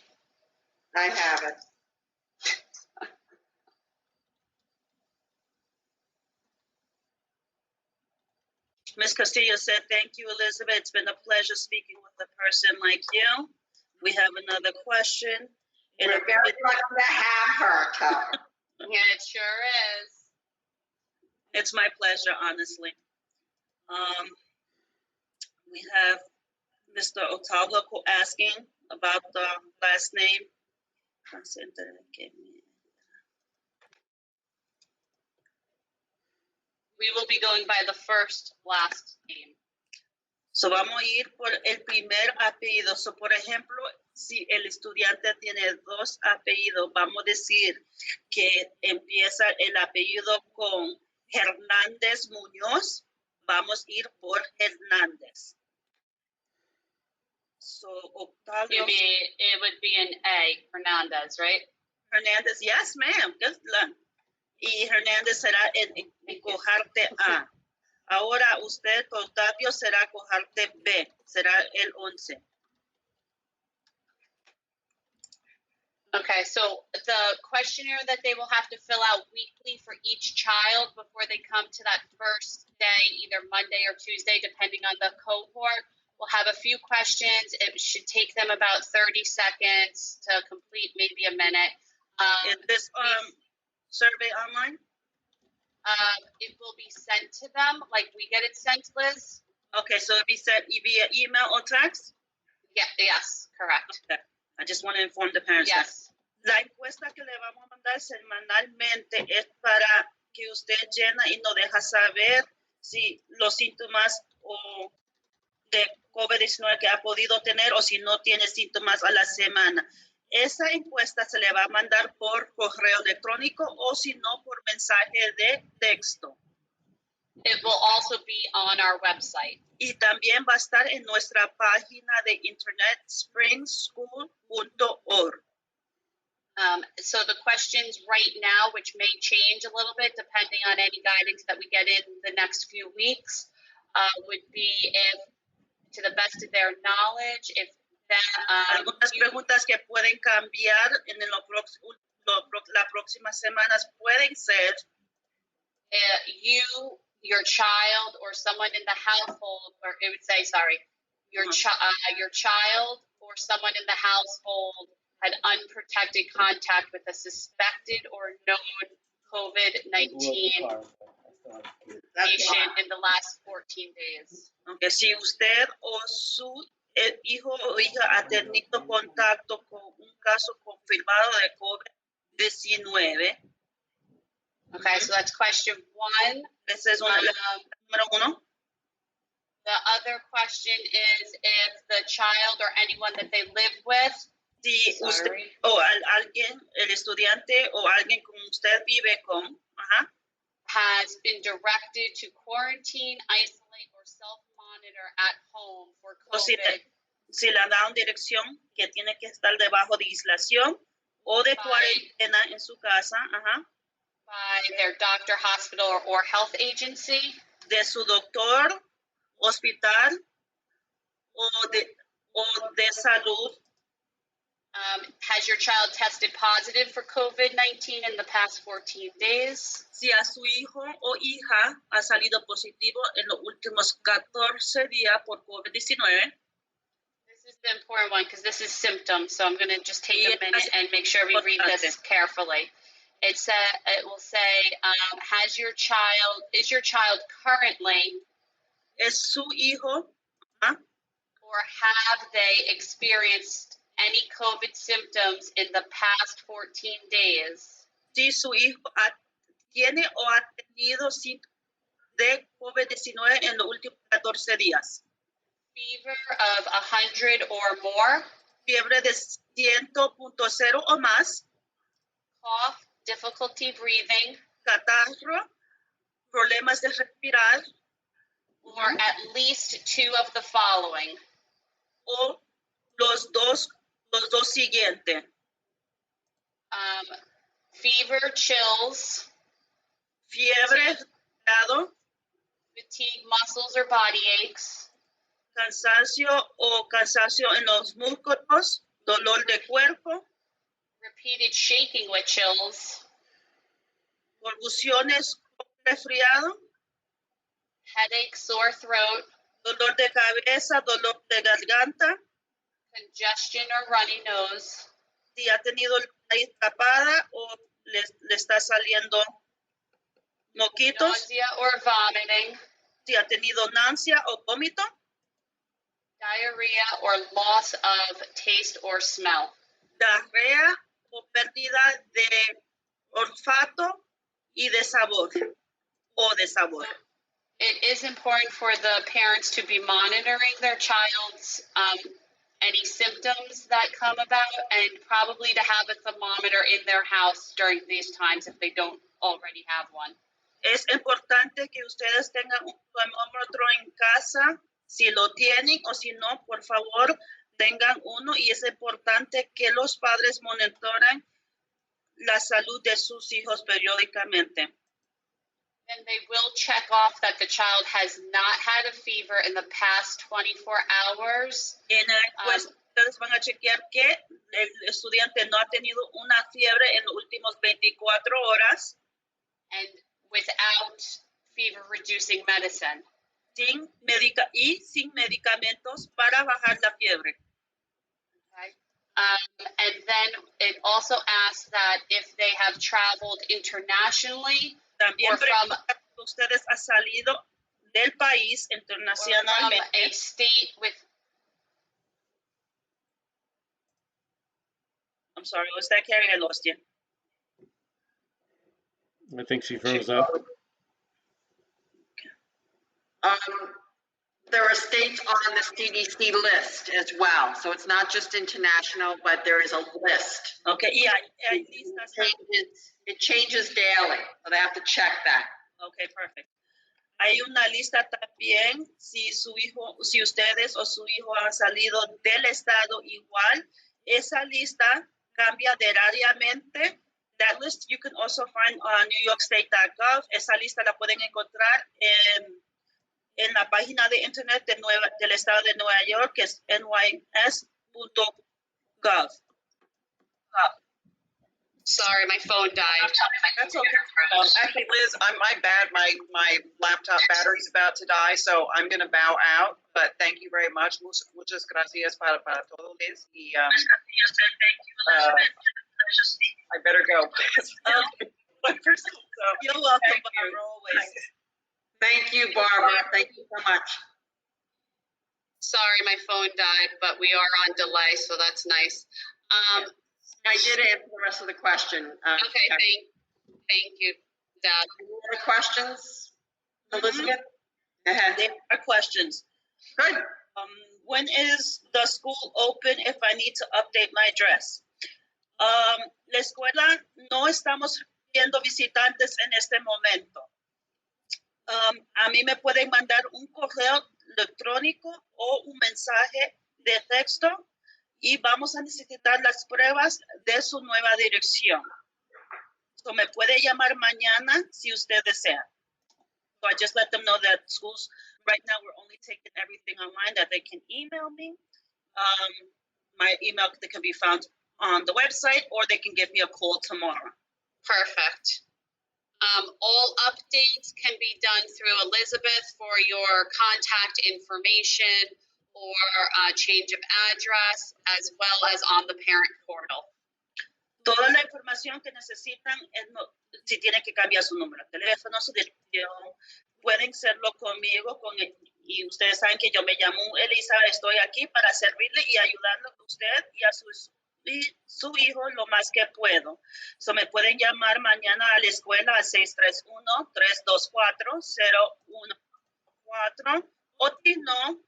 I have it. Ms. Castillo said, thank you, Elizabeth. It's been a pleasure speaking with a person like you. We have another question. We're very lucky to have her, Tara. Yeah, it sure is. It's my pleasure, honestly. We have Mr. Otavlo asking about the last name. We will be going by the first last name. So vamos a ir por el primer apellido. So, por ejemplo, si el estudiante tiene dos apellidos, vamos a decir que empieza el apellido con Hernández Muñoz, vamos a ir por Hernández. So, Octavio. It would be an A, Hernandez, right? Hernández, yes, ma'am. Good luck. Y Hernández será en cojarte A. Ahora usted, Octavio, será cojarte B. Será el 11. Okay, so the questionnaire that they will have to fill out weekly for each child before they come to that first day, either Monday or Tuesday, depending on the cohort, will have a few questions. It should take them about 30 seconds to complete, maybe a minute. Is this survey online? It will be sent to them, like we get it sent, Liz. Okay, so it'll be sent via email or text? Yeah, yes, correct. Okay. I just want to inform the parents. Yes. La encuesta que le vamos a mandar semanalmente es para que usted llena y nos deja saber si los síntomas de COVID-19 que ha podido tener o si no tiene síntomas a la semana. Esa encuesta se le va a mandar por correo electrónico o si no por mensaje de texto. It will also be on our website. Y también va a estar en nuestra página de internet springschool.org. So the questions right now, which may change a little bit depending on any guidance that we get in the next few weeks, would be if, to the best of their knowledge, if that Algunas preguntas que pueden cambiar en las próximas semanas pueden ser you, your child, or someone in the household, or it would say, sorry, your child or someone in the household had unprotected contact with a suspected or known COVID-19 patient in the last 14 days. que si usted o su hijo o hija ha tenido contacto con un caso confirmado de COVID-19. Okay, so that's question one. Ese es número uno. The other question is if the child or anyone that they live with, Si usted o alguien, el estudiante o alguien con usted vive con, has been directed to quarantine, isolate, or self-monitor at home for COVID. Si le da una dirección que tiene que estar debajo de aislación o de cuarentena en su casa, by their doctor, hospital, or health agency, de su doctor, hospital o de salud. Has your child tested positive for COVID-19 in the past 14 days? Si a su hijo o hija ha salido positivo en los últimos 14 días por COVID-19. This is the important one because this is symptoms, so I'm going to just take a minute and make sure we read this carefully. It will say, is your child currently, es su hijo, or have they experienced any COVID symptoms in the past 14 days? Si su hijo tiene o ha tenido síntomas de COVID-19 en los últimos 14 días. Fever of 100 or more. Fiebre de 100.0 o más. Cough, difficulty breathing. Catarro, problemas de respirar. Or at least two of the following. O los dos siguientes. Fever, chills. Fiebre, grado. Fatigue, muscles, or body aches. Cansancio en los músculos, dolor de cuerpo. Repeated shaking with chills. Convulsiones con resfriado. Headache, sore throat. Dolor de cabeza, dolor de garganta. Congestion or runny nose. Si ha tenido la nariz tapada o le está saliendo moquitos. Nausea or vomiting. Si ha tenido náusea o vómito. Diarrhea or loss of taste or smell. Diarrea o pérdida de olfato y de sabor o de sabor. It is important for the parents to be monitoring their child's any symptoms that come about, and probably to have a thermometer in their house during these times if they don't already have one. Es importante que ustedes tengan un termómetro en casa, si lo tienen o si no, por favor, tengan uno, y es importante que los padres monitoren la salud de sus hijos periódicamente. And they will check off that the child has not had a fever in the past 24 hours. En la encuesta, ustedes van a chequear que el estudiante no ha tenido una fiebre en los últimos 24 horas. And without fever-reducing medicine. Sin medicamentos para bajar la fiebre. Okay. And then it also asks that if they have traveled internationally. También ustedes han salido del país internacionalmente. Or from a state with. I'm sorry, was that Carrie? I lost you. I think she froze up. There are states on the CDC list as well, so it's not just international, but there is a list. Okay, yeah. It changes daily, so they have to check that. Okay, perfect. Hay una lista también si ustedes o su hijo han salido del estado igual. Esa lista cambia diariamente. That list you can also find on newyorkstate.gov. Esa lista la pueden encontrar en la página de internet del estado de Nueva York, que es nys.gov. Sorry, my phone died. That's okay. Actually, Liz, my bad. My laptop battery's about to die, so I'm going to bow out. But thank you very much. Muchas gracias para todo, Liz. Y, I better go. You're welcome, Barbara, always. Thank you, Barbara. Thank you so much. Sorry, my phone died, but we are on delay, so that's nice. I did answer the rest of the question. Okay, thank you, Deb. Any other questions, Elizabeth? Go ahead. There are questions. Good. When is the school open if I need to update my address? La escuela no estamos viendo visitantes en este momento. A mí me pueden mandar un correo electrónico o un mensaje de texto y vamos a necesitar las pruebas de su nueva dirección. So me puede llamar mañana si usted desea. So I just let them know that schools, right now we're only taking everything online, that they can email me. My email that can be found on the website, or they can give me a call tomorrow. Perfect. All updates can be done through Elizabeth for your contact information or change of address, as well as on the parent portal. Toda la información que necesitan, si tienen que cambiar su número de teléfono, su dirección, pueden hacerlo conmigo. Y ustedes saben que yo me llamo Elisa, estoy aquí para servirle y ayudarle a usted y a su hijo lo más que puedo. So me pueden llamar mañana a la escuela al 631-324-0114 o si no,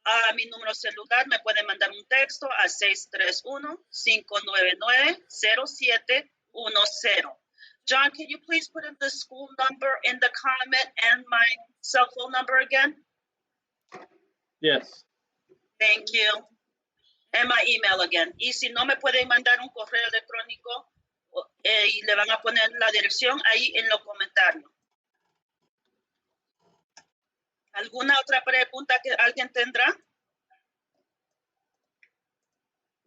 a mi número celular me pueden mandar un texto a 631-599-0710. John, can you please put in the school number in the comment and my cell phone number again? Yes. Thank you. And my email again. Y si no, me pueden mandar un correo electrónico y le van a poner la dirección ahí en los comentarios. ¿Alguna otra pregunta que alguien tendrá?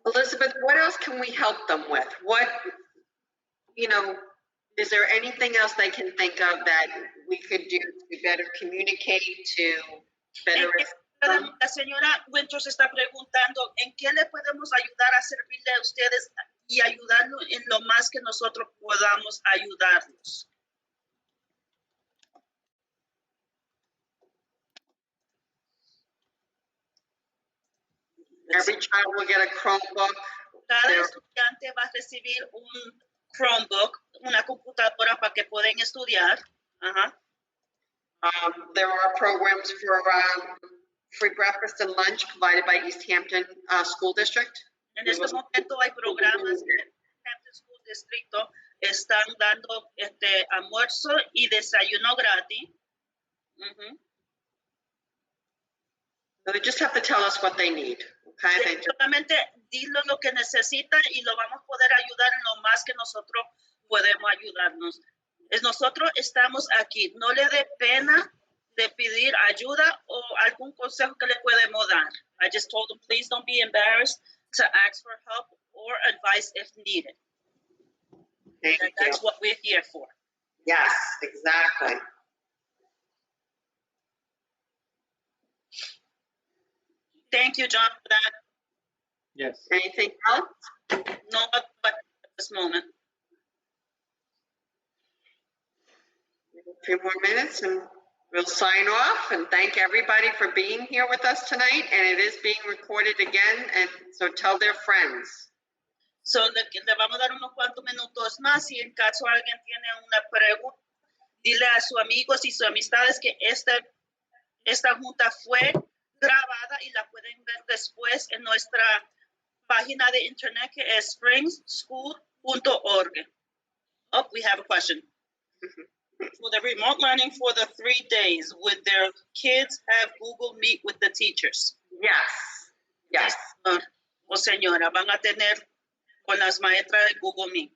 Elizabeth, what else can we help them with? Is there anything else they can think of that we could do to better communicate, to better... La señora Winters está preguntando, ¿en qué le podemos ayudar a servirle a ustedes y ayudarlo en lo más que nosotros podamos ayudarlos? Every child will get a Chromebook. Cada estudiante va a recibir un Chromebook, una computadora para que puedan estudiar. There are programs for free breakfast and lunch provided by East Hampton School District. En este momento hay programas que el Hampton School District están dando almuerzo y desayuno gratis. So they just have to tell us what they need. Okay? Solamente dilo lo que necesitan y lo vamos a poder ayudar en lo más que nosotros podemos ayudarnos. Nosotros estamos aquí. No le dé pena de pedir ayuda o algún consejo que le podemos dar. I just told them, please don't be embarrassed to ask for help or advice if needed. That's what we're here for. Yes, exactly. Thank you, John, for that. Yes. Anything else? No, but at this moment. A few more minutes and we'll sign off and thank everybody for being here with us tonight. And it is being recorded again, and so tell their friends. So le vamos a dar unos cuantos minutos más y en caso alguien tiene una pregunta, dile a sus amigos y sus amistades que esta junta fue grabada y la pueden ver después en nuestra página de internet que es springschool.org. Oh, we have a question. For the remote learning for the 3 days, would their kids have Google Meet with the teachers? Yes. Yes. O señora, van a tener con las maestras de Google Meet.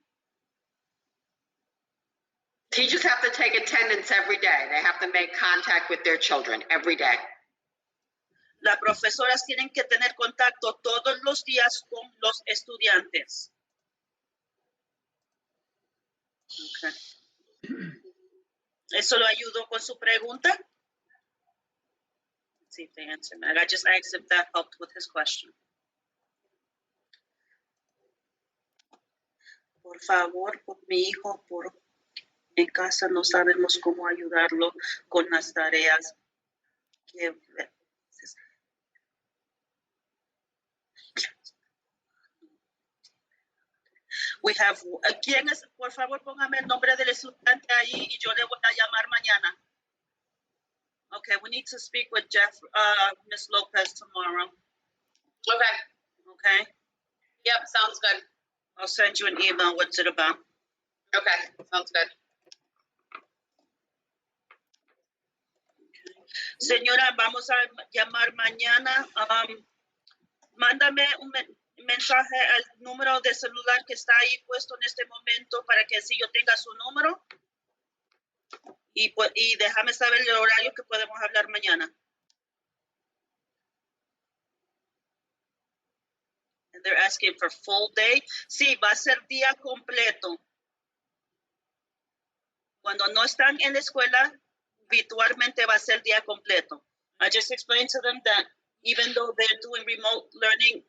Teachers have to take attendance every day. They have to make contact with their children every day. Las profesoras tienen que tener contacto todos los días con los estudiantes. Okay. ¿Eso lo ayudó con su pregunta? Let's see if they answer me. I just asked if that helped with his question. Por favor, por mi hijo, por en casa no sabemos cómo ayudarlo con las tareas que we have, ¿quién es? Por favor, póngame el nombre del estudiante ahí y yo le voy a llamar mañana. Okay, we need to speak with Ms. Lopez tomorrow. Okay. Okay? Yep, sounds good. I'll send you an email. What's it about? Okay, sounds good. Señora, vamos a llamar mañana. Mándame un mensaje al número de celular que está ahí puesto en este momento para que así yo tenga su número. Y déjame saber el horario que podemos hablar mañana. And they're asking for full day. Sí, va a ser día completo. Cuando no están en la escuela, virtualmente va a ser día completo. I just explained to them that even though they're doing remote learning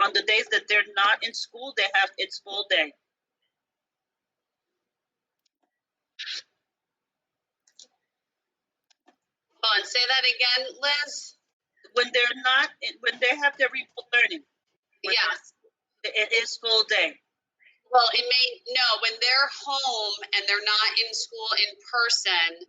on the days that they're not in school, it's full day. Hold on, say that again, Liz. When they have their remote learning, Yes. it is full day. Well, when they're home and they're not in school in person,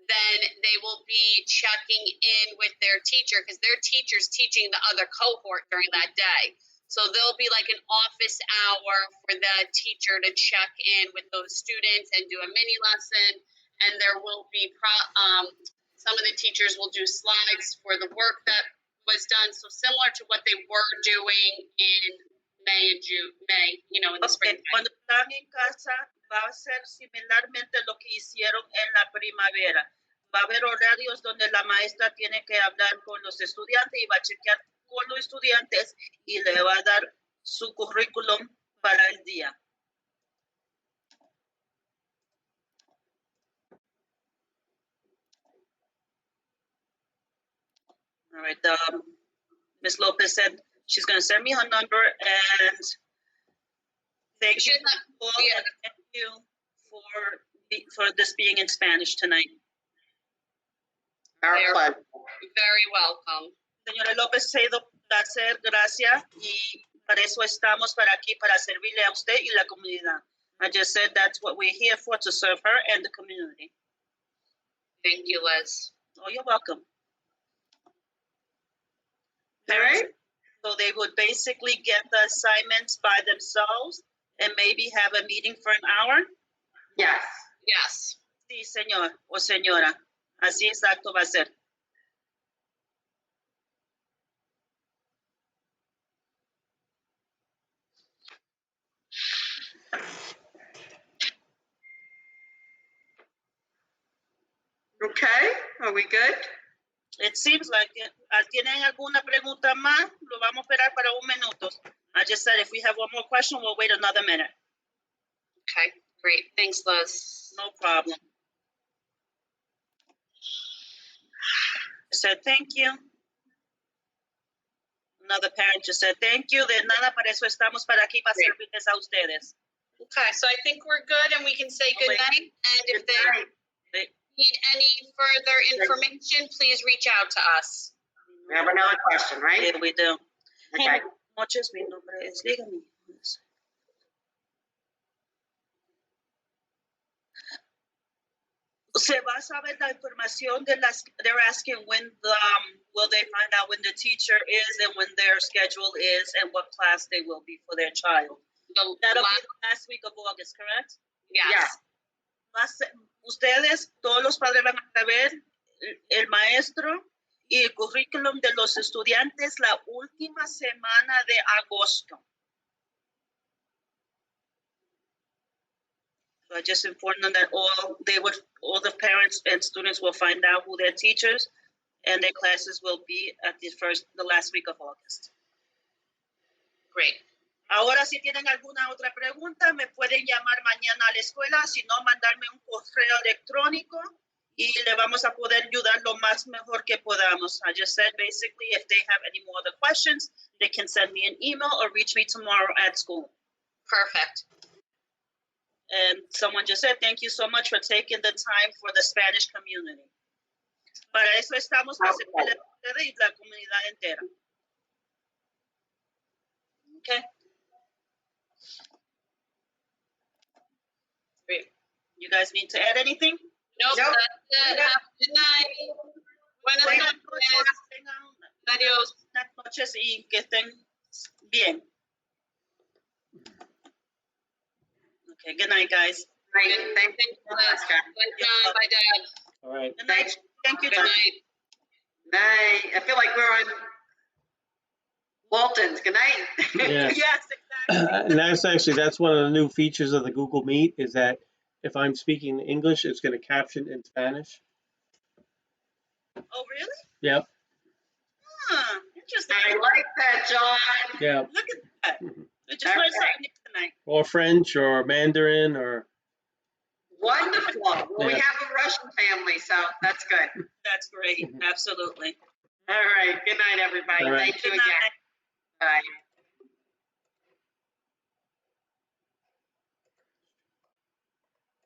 then they will be checking in with their teacher because their teacher's teaching the other cohort during that day. So there'll be like an office hour for the teacher to check in with those students and do a mini lesson. And there will be some of the teachers will do slides for the work that was done. So similar to what they were doing in May, in the spring. Cuando están en casa, va a ser similarmente lo que hicieron en la primavera. Va a haber horarios donde la maestra tiene que hablar con los estudiantes y va a chequear con los estudiantes y le va a dar su currículum para el día. All right. Ms. Lopez said she's going to send me her number and thank you for this being in Spanish tonight. Our pleasure. Very welcome. Señora López, ha sido un placer, gracias, y para eso estamos aquí, para servirle a usted y la comunidad. I just said that's what we're here for, to serve her and the community. Thank you, Liz. Oh, you're welcome. All right. So they would basically get the assignments by themselves and maybe have a meeting for an hour? Yes. Yes. Sí, señor o señora. Así exacto va a ser. Okay, are we good? It seems like it. ¿Tienen alguna pregunta más? Lo vamos a esperar para un minuto. I just said if we have one more question, we'll wait another minute. Okay, great. Thanks, Liz. No problem. I said thank you. Another parent just said thank you. De nada, para eso estamos para aquí, para servirles a ustedes. Okay, so I think we're good and we can say good night. And if they need any further information, please reach out to us. We have another question, right? Yeah, we do. Okay. Noches, mi nombre es, dígame. Se va a saber la información de las, they're asking when will they find out when the teacher is and when their schedule is and what class they will be for their child. That'll be the last week of August, correct? Yes. Yeah. ustedes, todos los padres van a ver el maestro y el currículum de los estudiantes la última semana de agosto. So I just informed them that all the parents and students will find out who their teachers and their classes will be at the last week of August. Great. Ahora, si tienen alguna otra pregunta, me pueden llamar mañana a la escuela, si no, mandarme un correo electrónico y le vamos a poder ayudar lo más mejor que podamos. I just said basically if they have any more other questions, they can send me an email or reach me tomorrow at school. Perfect. And someone just said, thank you so much for taking the time for the Spanish community. Para eso estamos, para servirle a ustedes y la comunidad entera. Okay. Great. You guys need to add anything? Nope, Nope. that's it. Have a good night. Buenas Buenas noches. noches. Tengan Adiós. buenas noches y que estén bien. Okay, good night, guys. Right. Thank Thank you so much, guys. Bye, John. Bye, Dad. All right. Good night. Thank you, Good John. night. Night. I feel like we're on Walton's. Good night. Yeah. Yes, exactly. And that's one of the new features of the Google Meet is that if I'm speaking English, it's going to caption in Spanish. Oh, really? Yep. Huh, interesting. I like that, John. Yeah. Look at that. We just learned something new tonight. Or French or Mandarin or. Wonderful. Well, we Yeah. have a Russian family, so that's good. That's great. Absolutely. All right. Good night, everybody. All right. Thank you Good again. night.